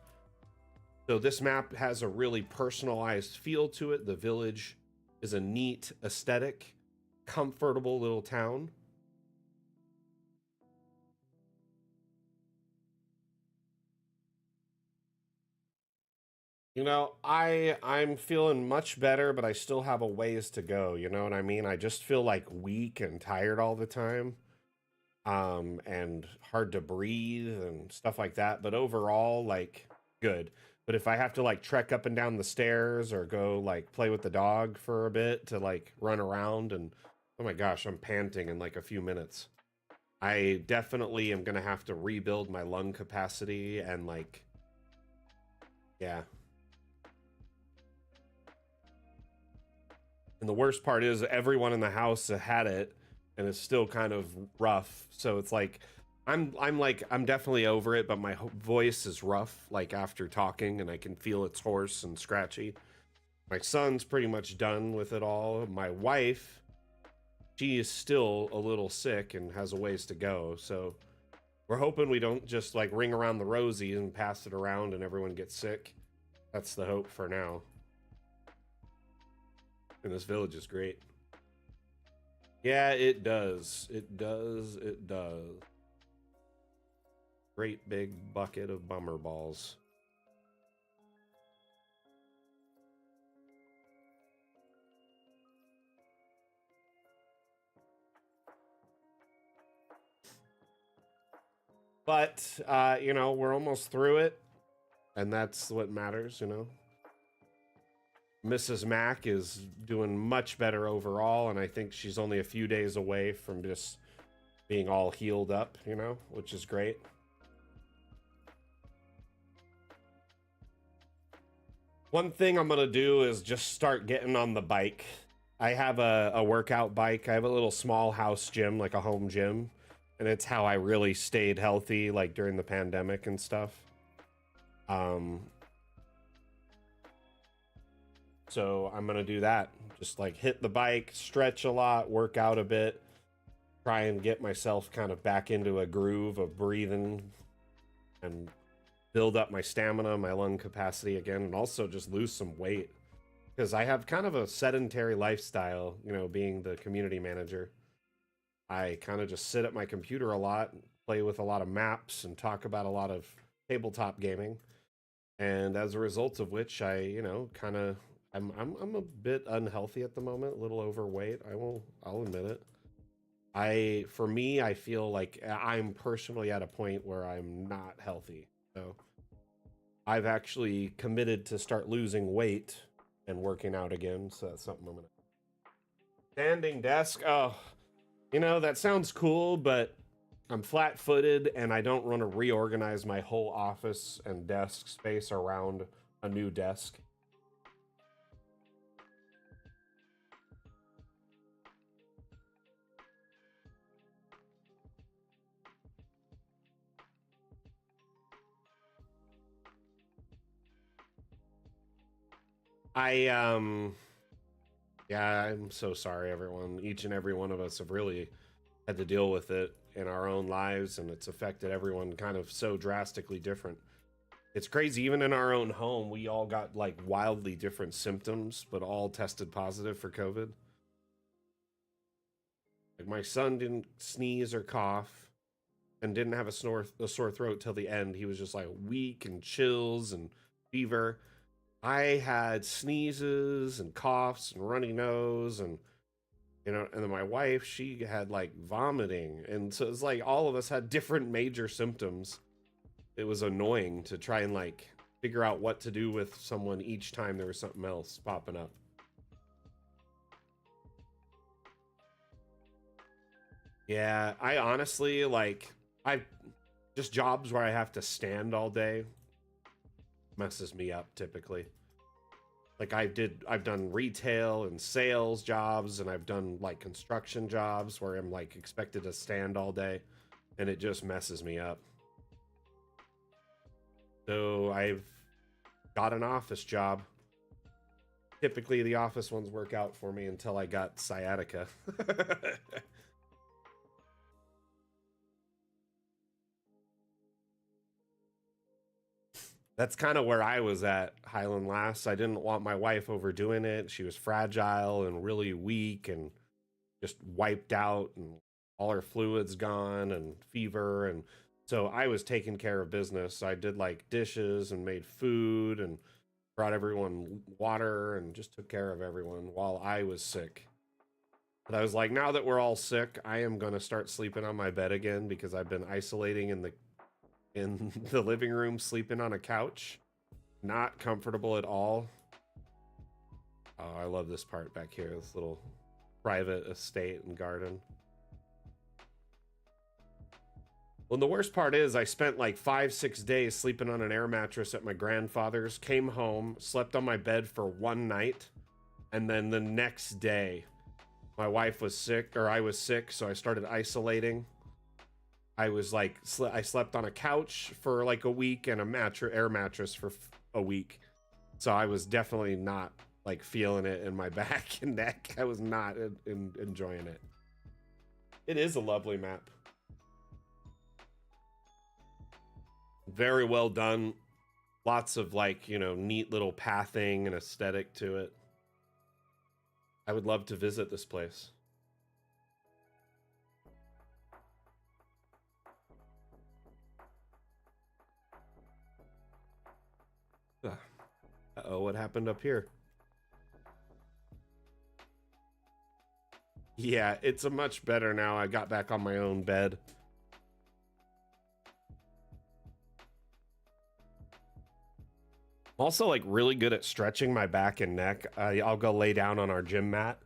So this map has a really personalized feel to it. The village is a neat aesthetic, comfortable little town. You know, I'm feeling much better, but I still have a ways to go, you know what I mean? I just feel like weak and tired all the time. And hard to breathe and stuff like that, but overall, like, good. But if I have to like trek up and down the stairs or go like play with the dog for a bit to like run around, and oh my gosh, I'm panting in like a few minutes. I definitely am gonna have to rebuild my lung capacity and like, yeah. And the worst part is everyone in the house had it, and it's still kind of rough. So it's like, I'm definitely over it, but my voice is rough, like after talking, and I can feel it's hoarse and scratchy. My son's pretty much done with it all. My wife, she is still a little sick and has a ways to go. So We're hoping we don't just like ring around the rosy and pass it around and everyone gets sick. That's the hope for now. And this village is great. Yeah, it does. It does. It does. Great big bucket of bummer balls. But, you know, we're almost through it. And that's what matters, you know. Mrs. Mac is doing much better overall. And I think she's only a few days away from just being all healed up, you know, which is great. One thing I'm going to do is just start getting on the bike. I have a workout bike. I have a little small house gym, like a home gym. And it's how I really stayed healthy, like during the pandemic and stuff. So I'm going to do that. Just like hit the bike, stretch a lot, work out a bit, try and get myself kind of back into a groove of breathing and build up my stamina, my lung capacity again, and also just lose some weight. Because I have kind of a sedentary lifestyle, you know, being the community manager. I kind of just sit at my computer a lot, play with a lot of maps, and talk about a lot of tabletop gaming. And as a result of which, I, you know, kind of, I'm a bit unhealthy at the moment, a little overweight. I'll admit it. For me, I feel like I'm personally at a point where I'm not healthy. So I've actually committed to start losing weight and working out again. So that's something I'm gonna. Standing desk. Oh, you know, that sounds cool, but I'm flat-footed and I don't want to reorganize my whole office and desk space around a new desk. Yeah, I'm so sorry, everyone. Each and every one of us have really had to deal with it in our own lives, and it's affected everyone kind of so drastically different. It's crazy, even in our own home, we all got like wildly different symptoms, but all tested positive for COVID. Like my son didn't sneeze or cough and didn't have a sore throat till the end. He was just like weak and chills and fever. I had sneezes and coughs and runny nose and you know, and then my wife, she had like vomiting. And so it's like all of us had different major symptoms. It was annoying to try and like figure out what to do with someone each time there was something else popping up. Yeah, I honestly like I just jobs where I have to stand all day messes me up typically. Like I've done retail and sales jobs and I've done like construction jobs where I'm like expected to stand all day and it just messes me up. So I've got an office job. Typically the office ones work out for me until I got sciatica. That's kind of where I was at Highland Lass. I didn't want my wife overdoing it. She was fragile and really weak and just wiped out and all her fluids gone and fever. And so I was taking care of business. I did like dishes and made food and brought everyone water and just took care of everyone while I was sick. But I was like, now that we're all sick, I am going to start sleeping on my bed again because I've been isolating in the living room, sleeping on a couch. Not comfortable at all. Oh, I love this part back here, this little private estate and garden. Well, the worst part is I spent like 5-6 days sleeping on an air mattress at my grandfather's, came home, slept on my bed for one night, and then the next day my wife was sick, or I was sick, so I started isolating. I was like, I slept on a couch for like a week and a air mattress for a week. So I was definitely not like feeling it in my back and neck. I was not enjoying it. It is a lovely map. Very well done. Lots of like, you know, neat little pathing and aesthetic to it. I would love to visit this place. Uh-oh, what happened up here? Yeah, it's a much better now. I got back on my own bed. I'm also like really good at stretching my back and neck. I'll go lay down on our gym mat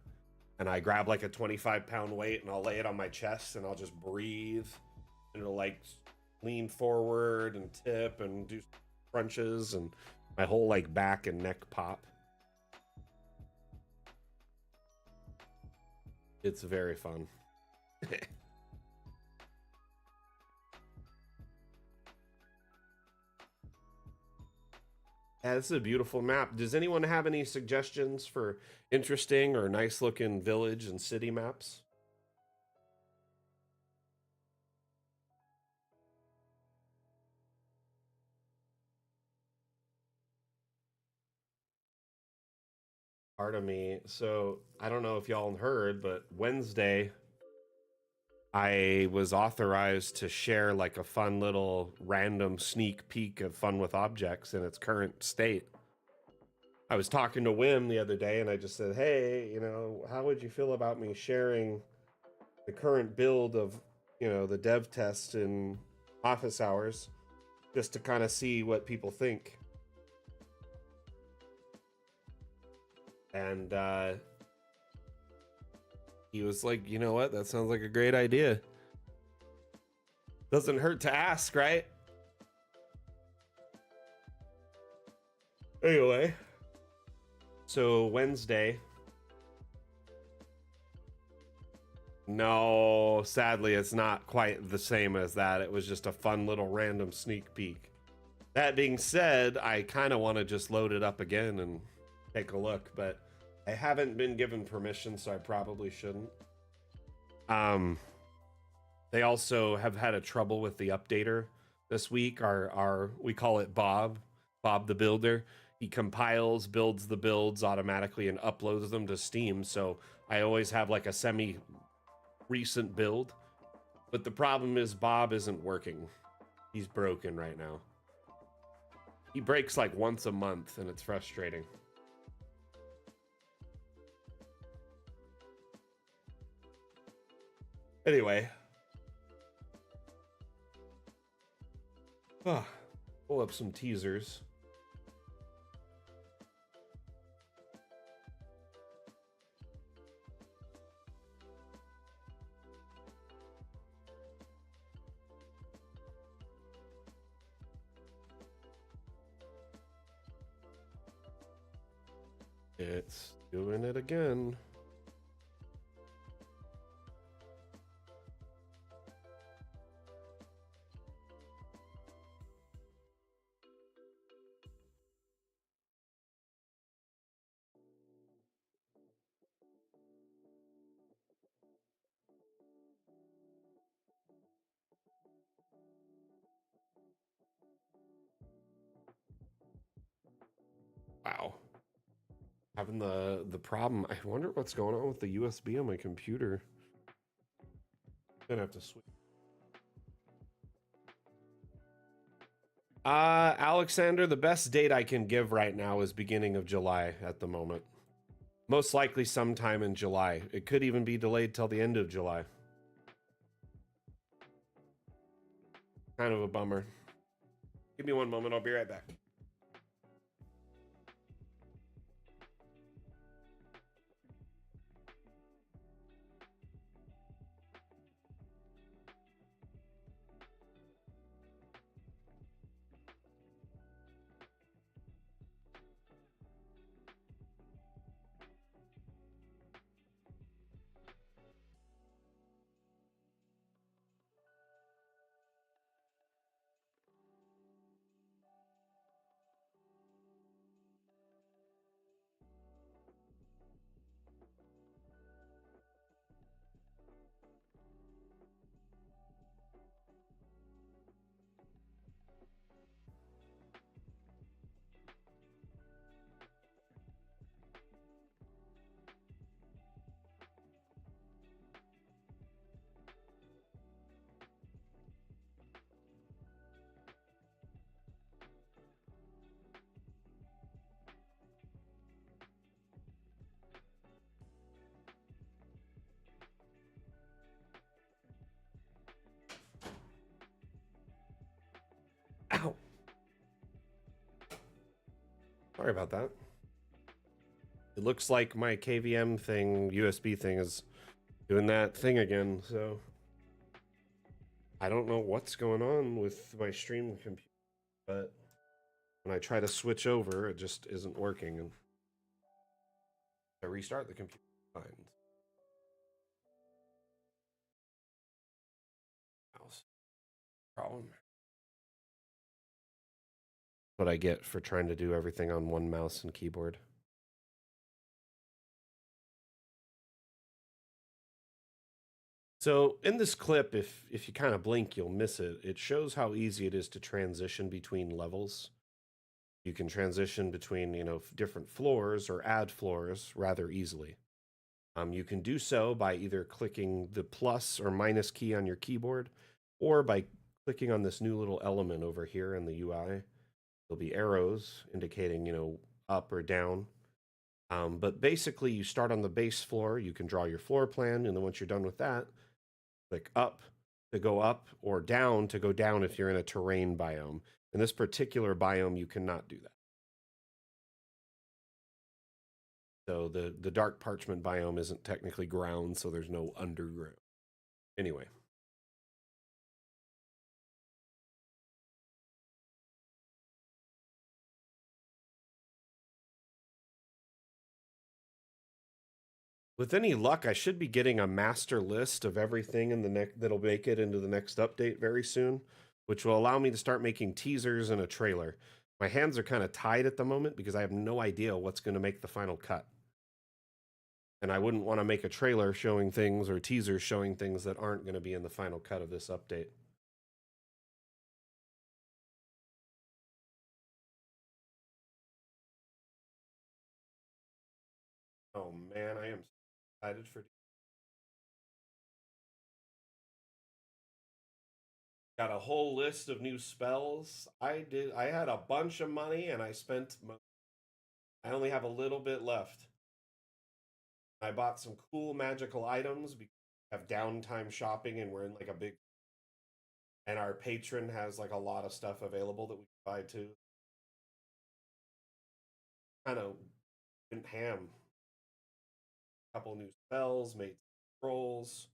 and I grab like a 25-pound weight and I'll lay it on my chest and I'll just breathe and it'll like lean forward and tip and do crunches and my whole like back and neck pop. It's very fun. Yeah, this is a beautiful map. Does anyone have any suggestions for interesting or nice looking village and city maps? Part of me. So I don't know if y'all heard, but Wednesday I was authorized to share like a fun little random sneak peek of Fun with Objects in its current state. I was talking to Wim the other day and I just said, hey, you know, how would you feel about me sharing the current build of, you know, the dev test in office hours just to kind of see what people think? And he was like, you know what? That sounds like a great idea. Doesn't hurt to ask, right? Anyway, so Wednesday. No, sadly, it's not quite the same as that. It was just a fun little random sneak peek. That being said, I kind of want to just load it up again and take a look, but I haven't been given permission, so I probably shouldn't. They also have had a trouble with the updater this week. Our we call it Bob the Builder. He compiles, builds the builds automatically, and uploads them to Steam. So I always have like a semi recent build. But the problem is Bob isn't working. He's broken right now. He breaks like once a month, and it's frustrating. Anyway. Pull up some teasers. It's doing it again. Wow. Having the problem. I wonder what's going on with the USB on my computer. Gonna have to switch. Alexander, the best date I can give right now is beginning of July at the moment. Most likely sometime in July. It could even be delayed till the end of July. Kind of a bummer. Give me one moment, I'll be right back. Sorry about that. It looks like my KVM thing, USB thing, is doing that thing again, so I don't know what's going on with my stream computer, but when I try to switch over, it just isn't working, and I restart the computer. Fine. Mouse problem. What I get for trying to do everything on one mouse and keyboard. So in this clip, if you kind of blink, you'll miss it. It shows how easy it is to transition between levels. You can transition between, different floors or add floors rather easily. You can do so by either clicking the plus or minus key on your keyboard, or by clicking on this new little element over here in the UI. There'll be arrows indicating, up or down. But basically, you start on the base floor. You can draw your floor plan, and then once you're done with that, click up to go up, or down to go down if you're in a terrain biome. In this particular biome, you cannot do that. So the dark parchment biome isn't technically ground, so there's no underground. Anyway. With any luck, I should be getting a master list of everything in the next that'll make it into the next update very soon, which will allow me to start making teasers and a trailer. My hands are kind of tied at the moment because I have no idea what's going to make the final cut. And I wouldn't want to make a trailer showing things or teasers showing things that aren't going to be in the final cut of this update. Oh man, I am excited for. Got a whole list of new spells. I had a bunch of money and I spent. I only have a little bit left. I bought some cool magical items because we have downtime shopping and we're in like a big. And our patron has like a lot of stuff available that we can buy too. Kind of went ham. A couple new spells, made scrolls,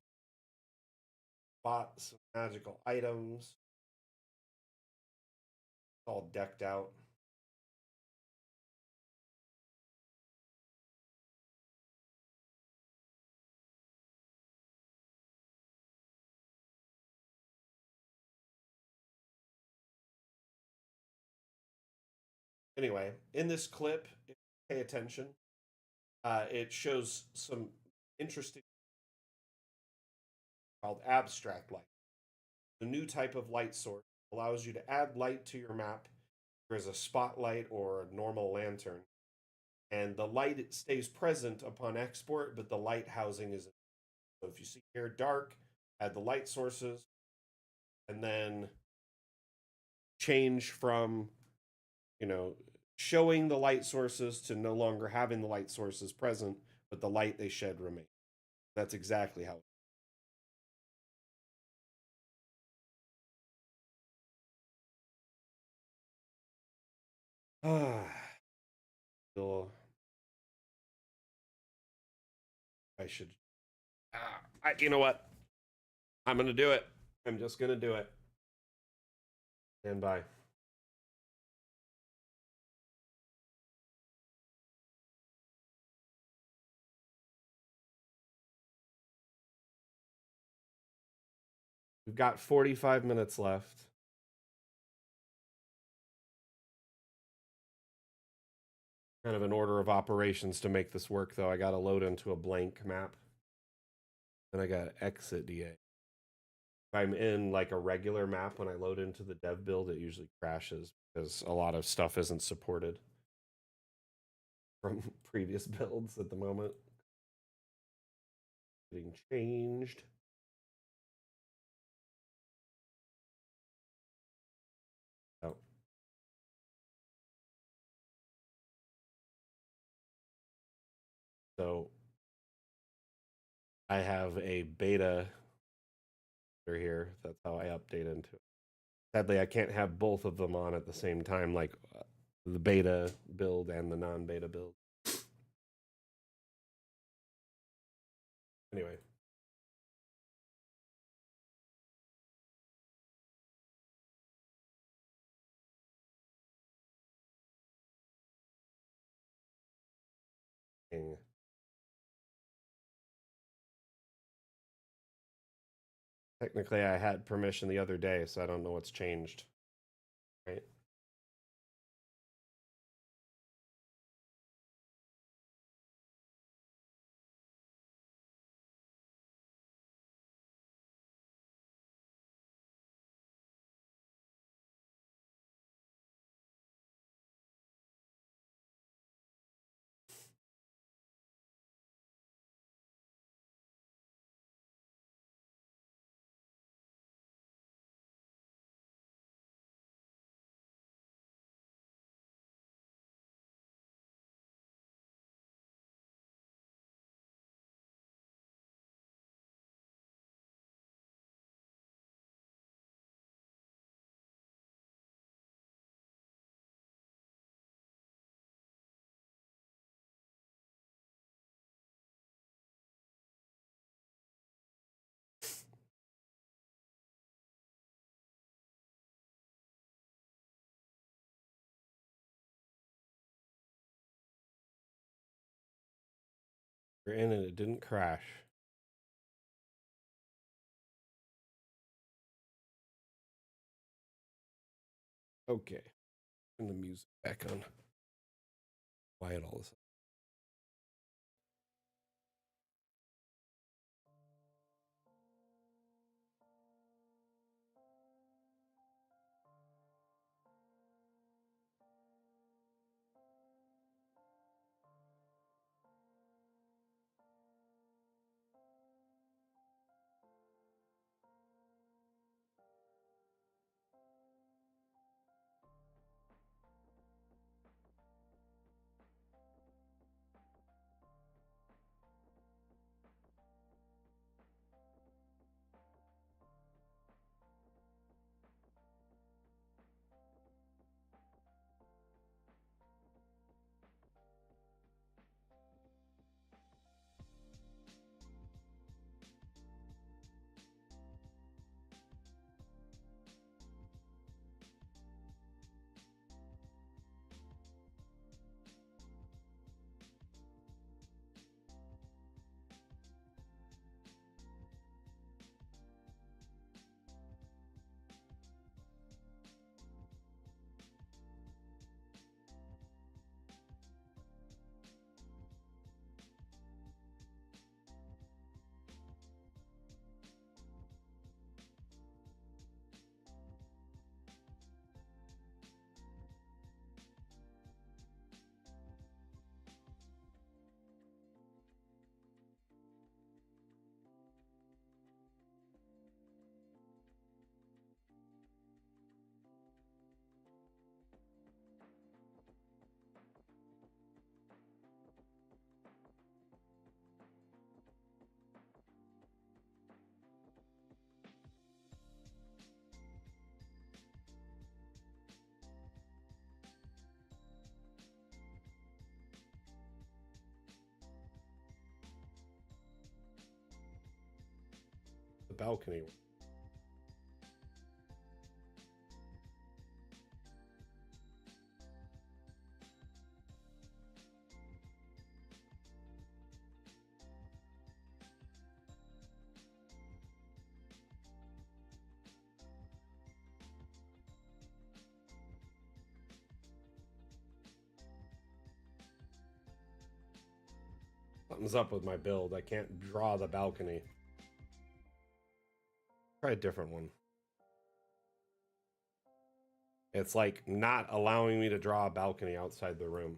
bought some magical items. It's all decked out. Anyway, in this clip, pay attention. It shows some interesting called abstract light. The new type of light source allows you to add light to your map. There's a spotlight or a normal lantern, and the light stays present upon export, but the light housing isn't. So if you see here dark, add the light sources, and then change from, showing the light sources to no longer having the light sources present, but the light they shed remains. That's exactly how. Still, I should. You know what? I'm gonna do it. I'm just gonna do it. Stand by. We've got 45 minutes left. Kind of an order of operations to make this work, though. I got to load into a blank map. Then I got to exit DA. If I'm in like a regular map, when I load into the dev build, it usually crashes because a lot of stuff isn't supported from previous builds at the moment. Getting changed. Oh. So I have a beta here. That's how I update into it. Sadly, I can't have both of them on at the same time. Like the beta build and the non-beta build. Anyway. Technically, I had permission the other day, so I don't know what's changed. Right? We're in and it didn't crash. Okay. Turn the music back on. Quiet all this. The balcony. Something's up with my build. I can't draw the balcony. Try a different one. It's like not allowing me to draw a balcony outside the room.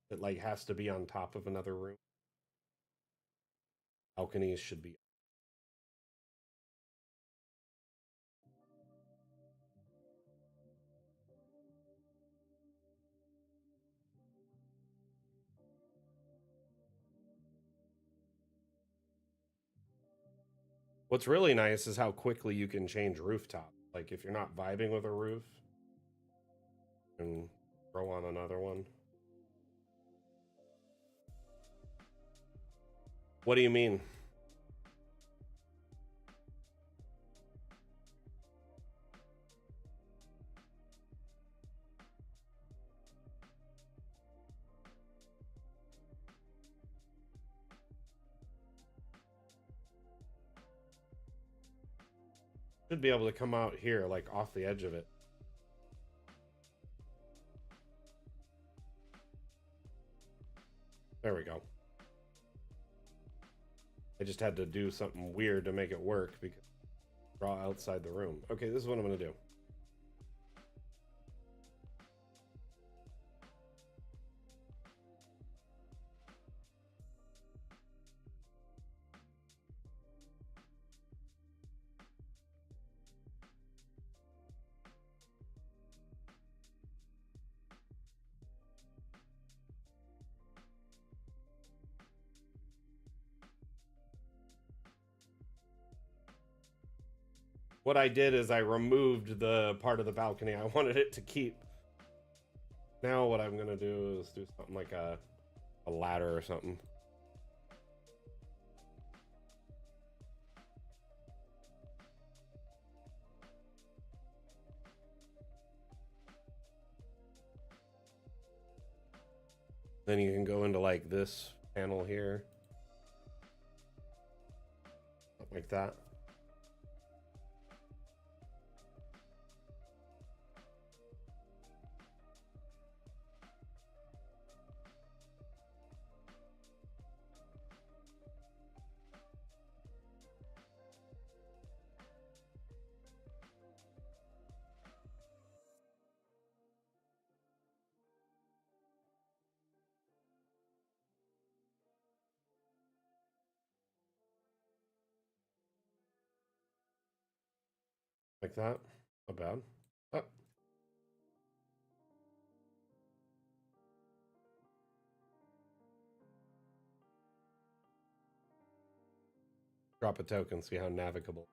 It like has to be on top of another room. Balconies should be. What's really nice is how quickly you can change rooftop. Like if you're not vibing with a roof, and Throw on another one. What do you mean? Should be able to come out here, like off the edge of it. There we go. I just had to do something weird to make it work because draw outside the room. Okay, this is what I'm gonna do. What I did is I removed the part of the balcony I wanted it to keep. Now what I'm gonna do is do something like a ladder or something. Then you can go into like this panel here. Something like that. Like that. Not bad. Oh. Drop a token, see how navigable.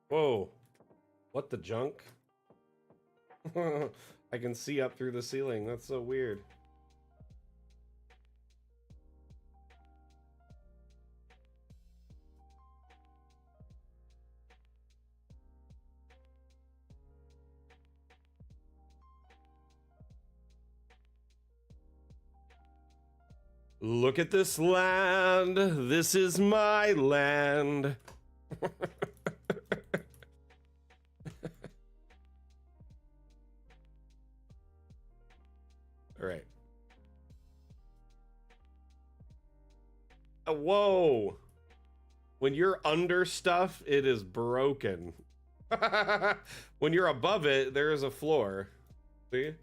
Whoa. What the junk? I can see up through the ceiling. That's so weird. Look at this land. This is my land. All right. Whoa. When you're under stuff, it is broken. When you're above it, there is a floor. See?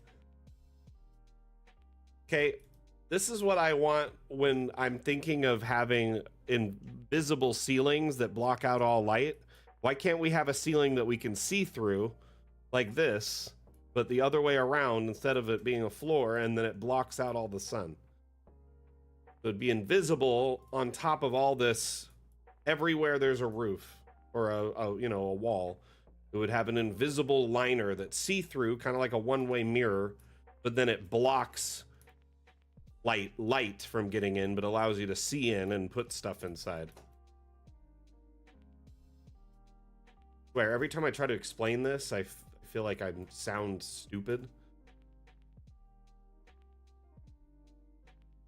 Okay, this is what I want when I'm thinking of having invisible ceilings that block out all light. Why can't we have a ceiling that we can see through like this, but the other way around instead of it being a floor, and then it blocks out all the sun? It would be invisible on top of all this. Everywhere there's a roof or a wall, it would have an invisible liner that's see-through, kind of like a one-way mirror, but then it blocks light from getting in, but allows you to see in and put stuff inside. Where every time I try to explain this, I feel like I sound stupid.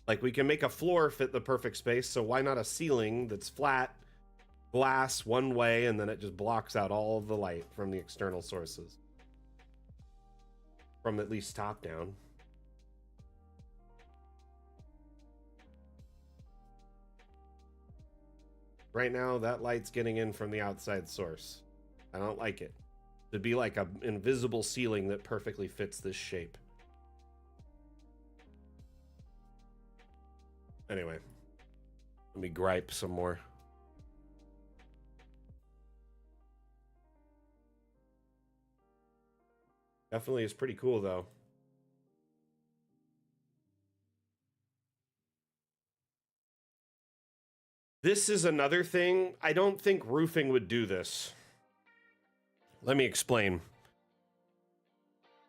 Like, we can make a floor fit the perfect space, so why not a ceiling that's flat, glass one way, and then it just blocks out all of the light from the external sources, from at least top down. Right now, that light's getting in from the outside source. I don't like it. It'd be like an invisible ceiling that perfectly fits this shape. Anyway, let me gripe some more. Definitely is pretty cool, though. This is another thing. I don't think roofing would do this. Let me explain.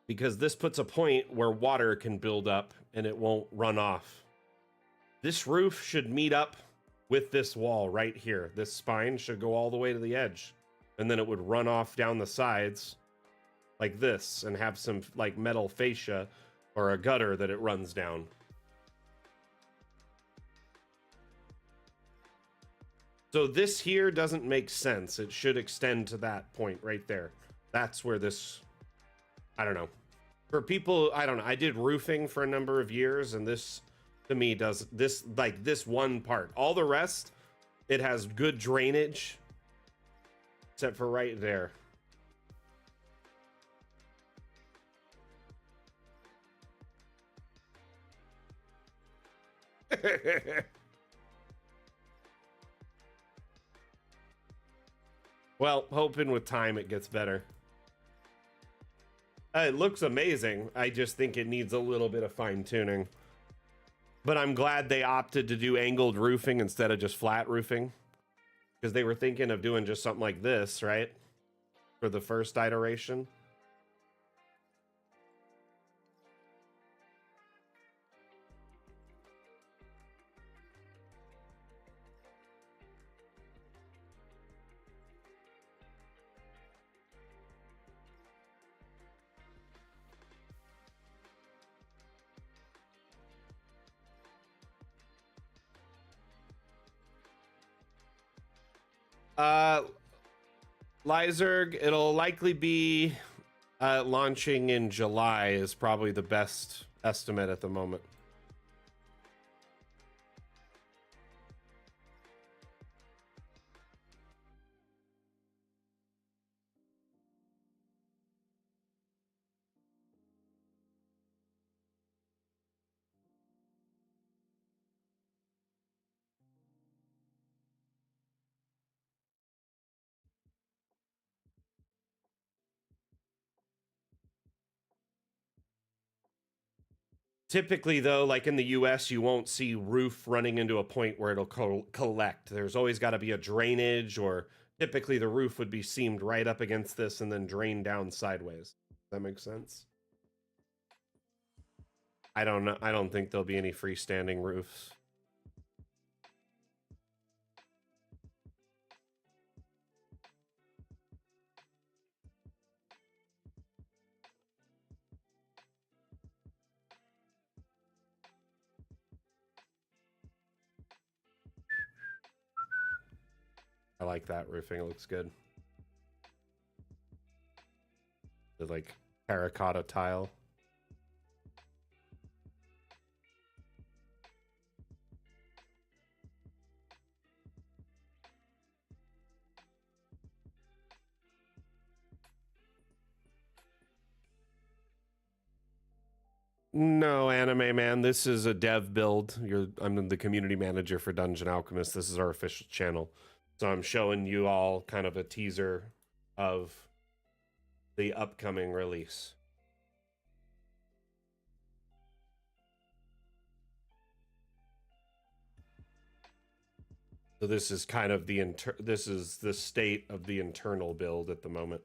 Because this puts a point where water can build up and it won't run off. This roof should meet up with this wall right here. This spine should go all the way to the edge, and then it would run off down the sides like this and have some like metal fascia or a gutter that it runs down. So this here doesn't make sense. It should extend to that point right there. That's where this, I don't know. For people, I don't know. I did roofing for a number of years, and this to me does this, like this one part. All the rest, it has good drainage, except for right there. Well, hoping with time it gets better. It looks amazing. I just think it needs a little bit of fine tuning. But I'm glad they opted to do angled roofing instead of just flat roofing, because they were thinking of doing just something like this, right? For the first iteration. Lyzerg, it'll likely be launching in July is probably the best estimate at the moment. Typically, though, like in the US, you won't see roof running into a point where it'll collect. There's always got to be a drainage, or typically the roof would be seamed right up against this and then drain down sideways. Does that make sense? I don't know. I don't think there'll be any freestanding roofs. I like that roofing. It looks good. The like terracotta tile. No, anime man. This is a dev build. I'm the community manager for Dungeon Alchemist. This is our official channel. So I'm showing you all kind of a teaser of the upcoming release. So this is kind of this is the state of the internal build at the moment.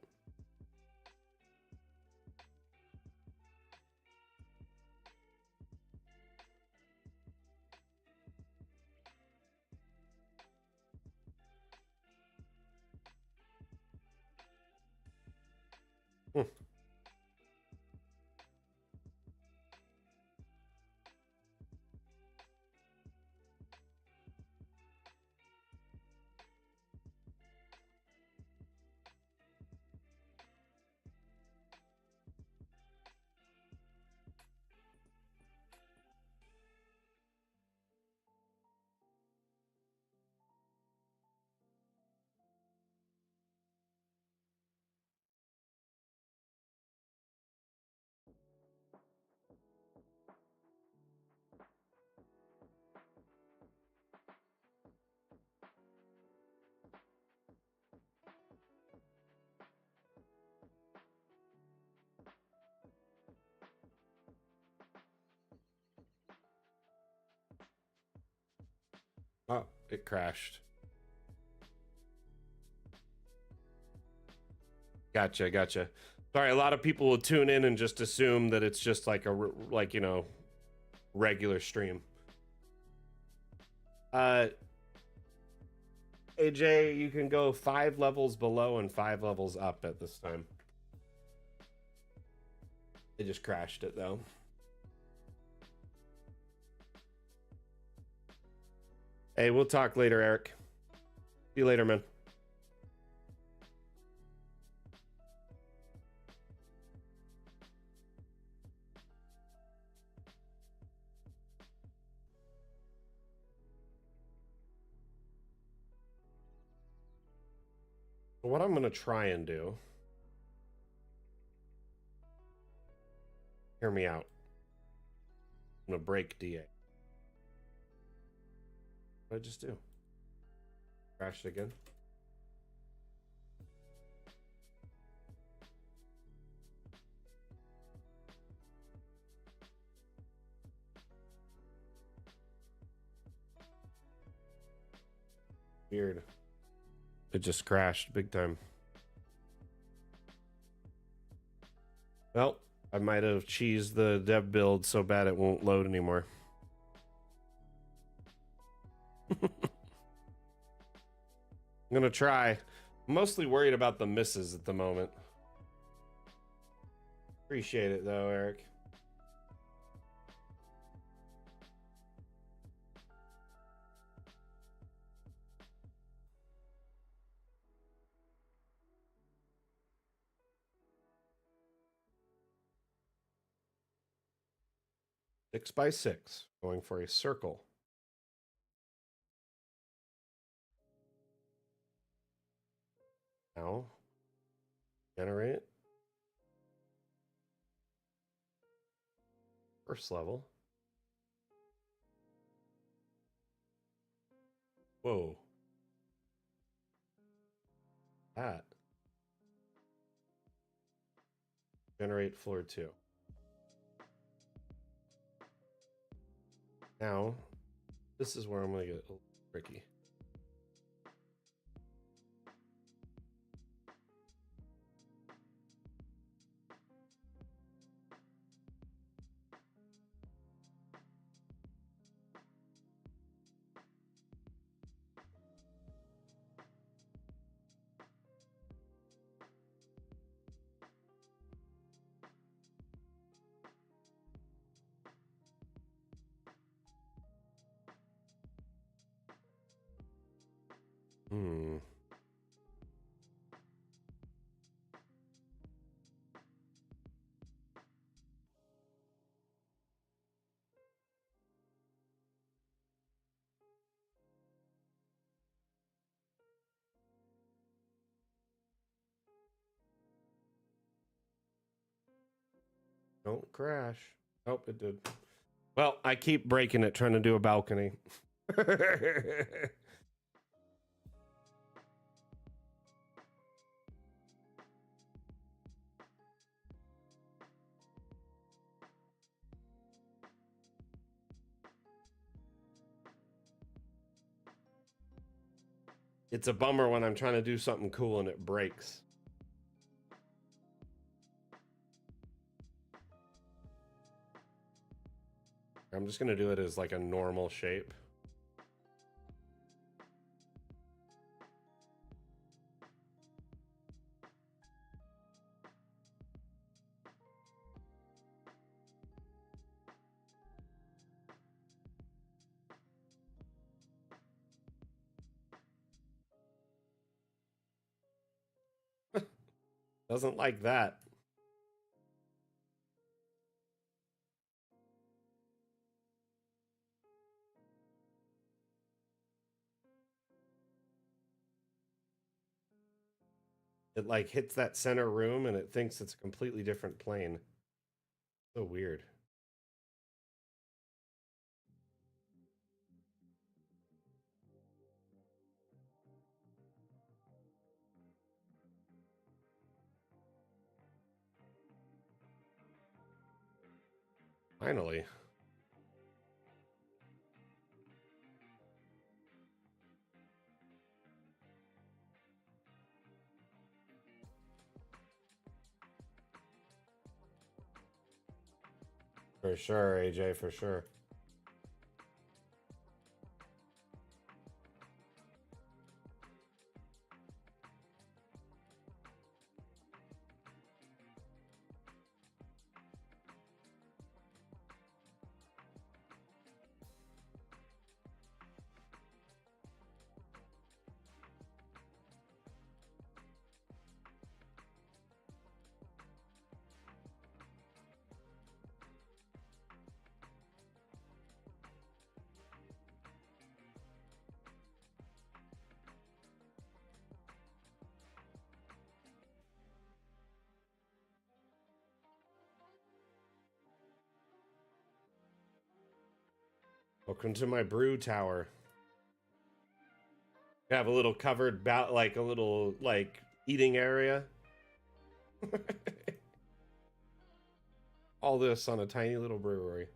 Hmm. it crashed. Gotcha. Sorry, a lot of people will tune in and just assume that it's just like like, you know, regular stream. AJ, you can go 5 levels below and 5 levels up at this time. They just crashed it though. Hey, we'll talk later, Eric. See you later, man. What I'm going to try and do, hear me out. I'm going to break DA. What did I just do? Crashed again. Weird. It just crashed big time. Well, I might have cheesed the dev build so bad it won't load anymore. I'm gonna try. I'm mostly worried about the misses at the moment. Appreciate it though, Eric. Six by 6, going for a circle. Now, generate. First level. Whoa. That. Generate floor 2. Now, this is where I'm going to get a little tricky. Don't crash. Oh, it did. Well, I keep breaking it trying to do a balcony. It's a bummer when I'm trying to do something cool and it breaks. I'm just going to do it as like a normal shape. Doesn't like that. It like hits that center room and it thinks it's a completely different plane. So weird. Finally. For sure, AJ, for sure. Welcome to my brew tower. I have a little covered like a little like eating area. All this on a tiny little brewery.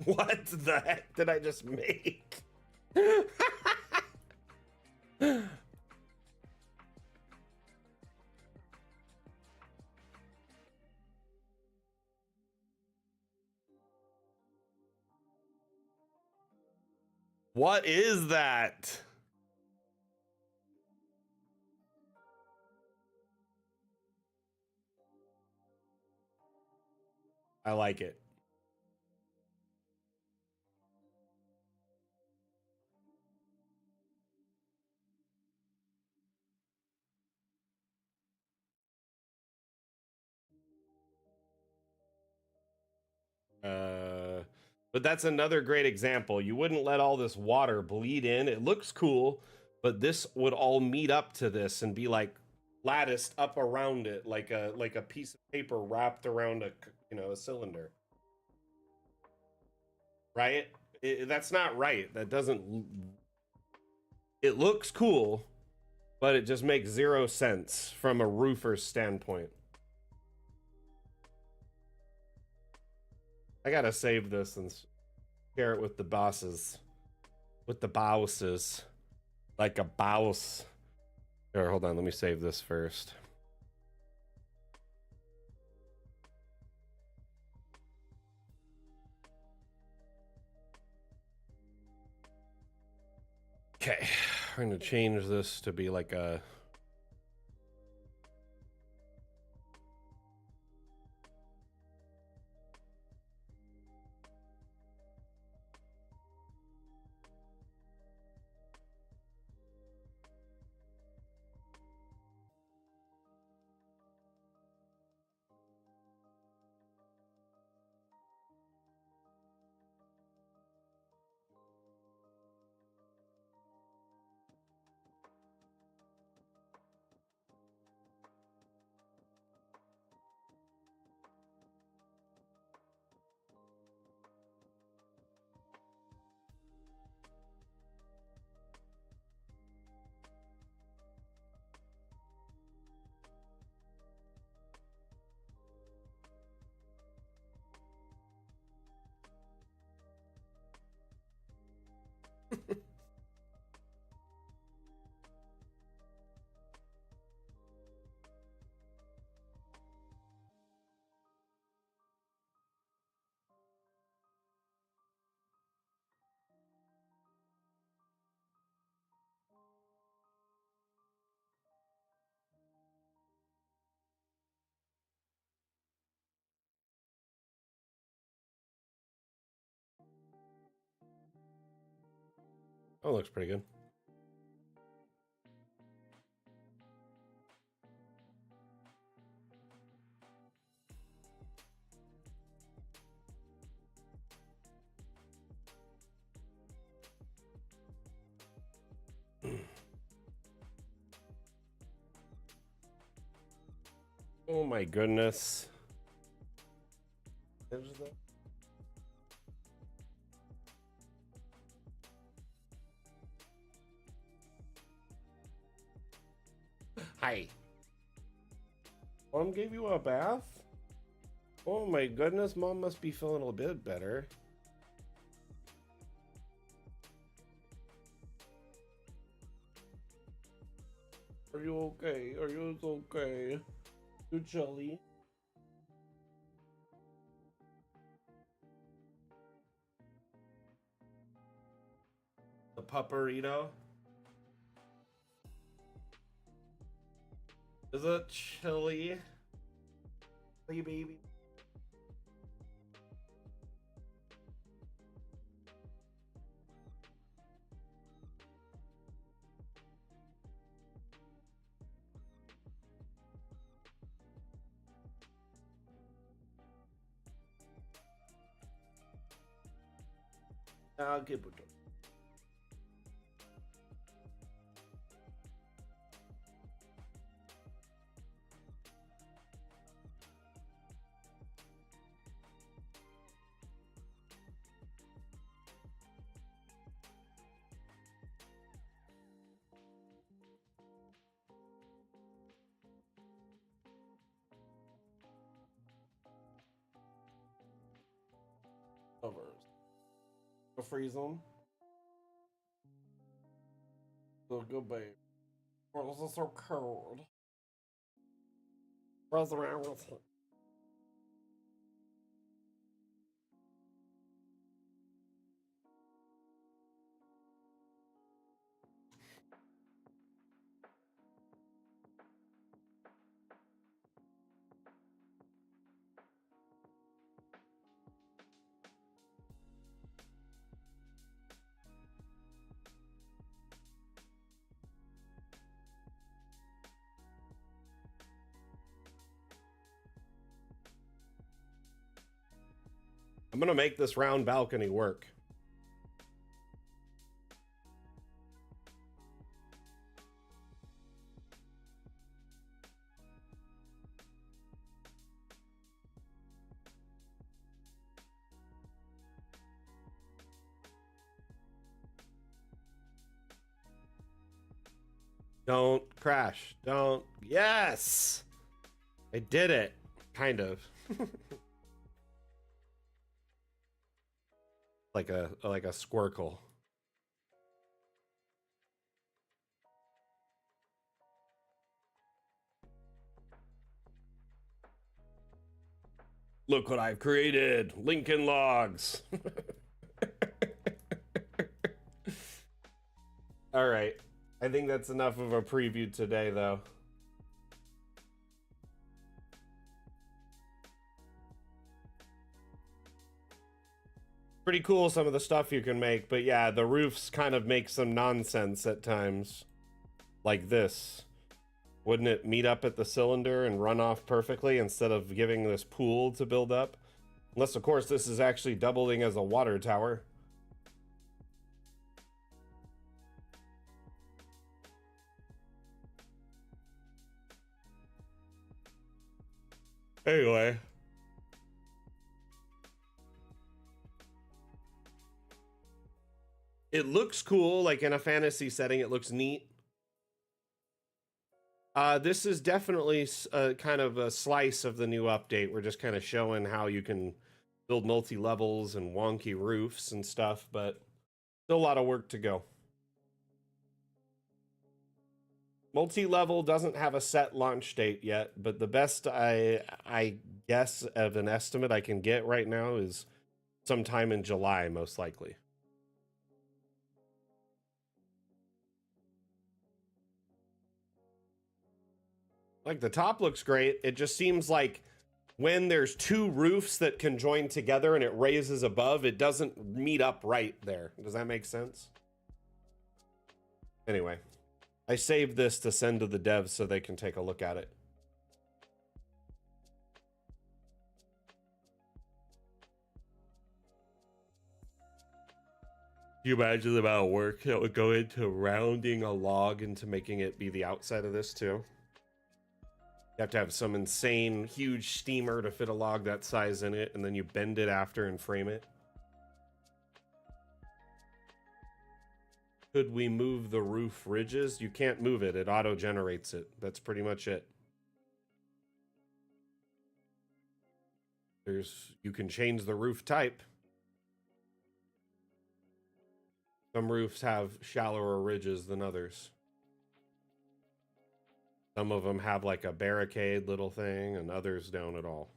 What the heck did I just make? What is that? I like it. But that's another great example. You wouldn't let all this water bleed in. It looks cool, but this would all meet up to this and be like latticed up around it, like a piece of paper wrapped around a cylinder. Right? That's not right. That doesn't. It looks cool, but it just makes zero sense from a roofer's standpoint. I gotta save this and share it with the bosses. With the bosses. Like a boss. Here, hold on, let me save this first. Okay, we're gonna change this to be like a Oh, looks pretty good. Oh my goodness. Is that? Hi. Mom gave you a bath? Oh my goodness, Mom must be feeling a bit better. Are you okay? Are you okay? You chilly? The pupperito? Is it chilly? Hey, baby. I'll give it to covers. Go freeze them. So good, babe. Why is it so cold? What's around with it? I'm gonna make this round balcony work. Don't crash. Don't. Yes! I did it. Kind of. like a squircle. Look what I've created. Lincoln Logs. All right. I think that's enough of a preview today, though. Pretty cool, some of the stuff you can make, but yeah, the roofs kind of make some nonsense at times. Like this. Wouldn't it meet up at the cylinder and run off perfectly instead of giving this pool to build up? Unless, of course, this is actually doubling as a water tower. Anyway. It looks cool, like in a fantasy setting, it looks neat. This is definitely kind of a slice of the new update. We're just kind of showing how you can build multi-levels and wonky roofs and stuff, but still a lot of work to go. Multi-level doesn't have a set launch date yet, but the best I guess of an estimate I can get right now is sometime in July, most likely. Like, the top looks great. It just seems like when there's two roofs that can join together and it raises above, it doesn't meet up right there. Does that make sense? Anyway, I saved this to send to the devs so they can take a look at it. Can you imagine the amount of work that would go into rounding a log into making it be the outside of this too? You have to have some insane, huge steamer to fit a log that size in it, and then you bend it after and frame it. Could we move the roof ridges? You can't move it. It auto-generates it. That's pretty much it. You can change the roof type. Some roofs have shallower ridges than others. Some of them have like a barricade little thing, and others don't at all.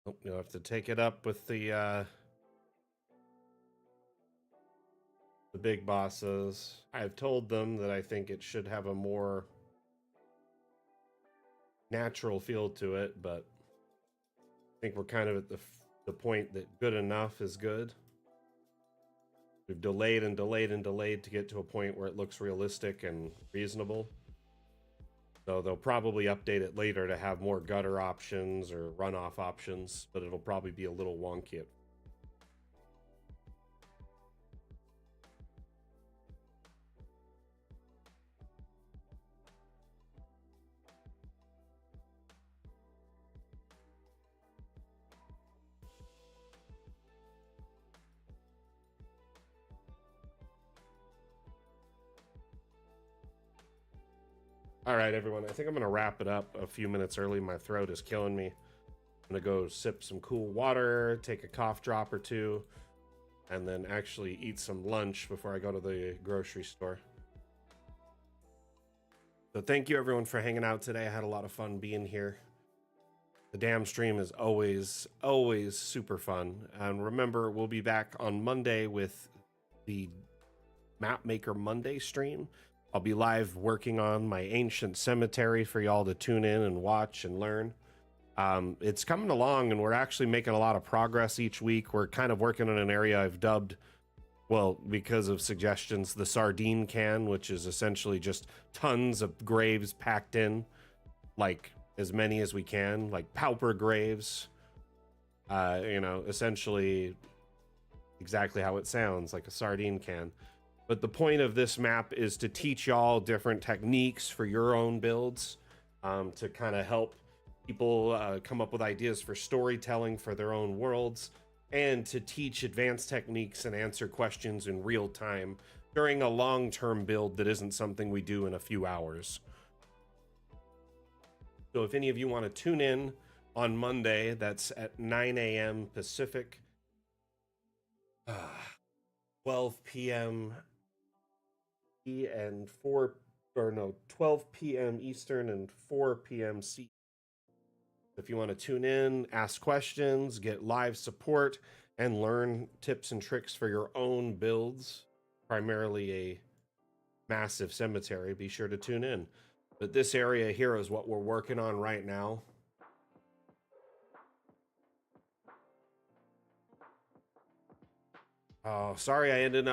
Oh, you'll have to take it up with the big bosses. I've told them that I think it should have a more natural feel to it, but I think we're kind of at the point that good enough is good. We've delayed and delayed and delayed to get to a point where it looks realistic and reasonable. So they'll probably update it later to have more gutter options or runoff options, but it'll probably be a little wonky. All right, everyone. I think I'm going to wrap it up a few minutes early. My throat is killing me. I'm going to go sip some cool water, take a cough drop or two, and then actually eat some lunch before I go to the grocery store. So thank you, everyone, for hanging out today. I had a lot of fun being here. The damn stream is always, always super fun. And remember, we'll be back on Monday with the Mapmaker Monday stream. I'll be live working on my ancient cemetery for y'all to tune in and watch and learn. It's coming along, and we're actually making a lot of progress each week. We're kind of working on an area I've dubbed, well, because of suggestions, the sardine can, which is essentially just tons of graves packed in, like as many as we can, like pauper graves. You know, essentially exactly how it sounds, like a sardine can. But the point of this map is to teach y'all different techniques for your own builds, to kind of help people come up with ideas for storytelling for their own worlds, and to teach advanced techniques and answer questions in real time during a long-term build that isn't something we do in a few hours. So if any of you want to tune in on Monday, that's at 9 a.m. Pacific, 12 p.m. and 12 p.m. Eastern and 4 p.m. C. If you want to tune in, ask questions, get live support, and learn tips and tricks for your own builds, primarily a massive cemetery, be sure to tune in. But this area here is what we're working on right now. Oh, sorry, I didn't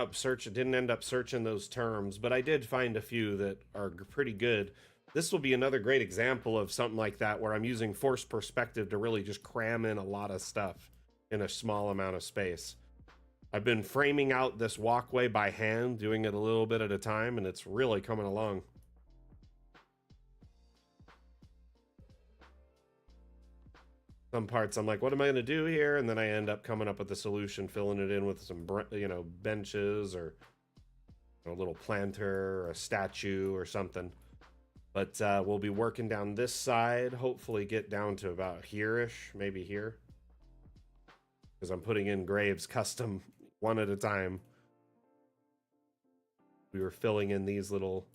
end up searching those terms, but I did find a few that are pretty good. This will be another great example of something like that, where I'm using forced perspective to really just cram in a lot of stuff in a small amount of space. I've been framing out this walkway by hand, doing it a little bit at a time, and it's really coming along. Some parts I'm like, what am I going to do here? And then I end up coming up with a solution, filling it in with some, you know, benches or a little planter or a statue or something. But we'll be working down this side, hopefully get down to about here-ish, maybe here. Because I'm putting in graves custom one at a time. We were filling in these little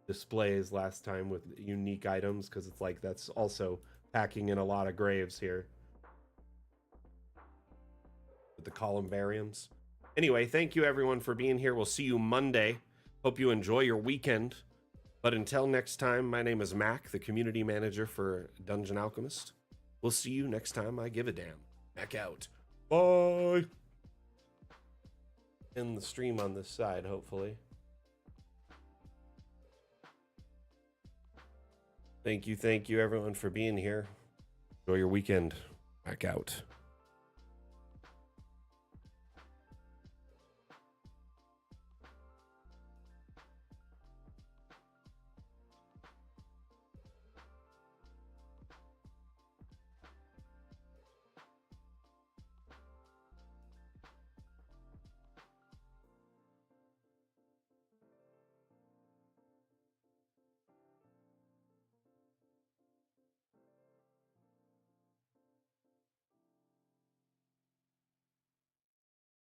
displays last time with unique items, because it's like that's also packing in a lot of graves here. With the columbariums. Anyway, thank you everyone for being here. We'll see you Monday. Hope you enjoy your weekend. But until next time, my name is Mac, the community manager for Dungeon Alchemist. We'll see you next time I give a damn. Mac out. Bye. End the stream on this side, hopefully. Thank you everyone for being here. Enjoy your weekend. Mac out.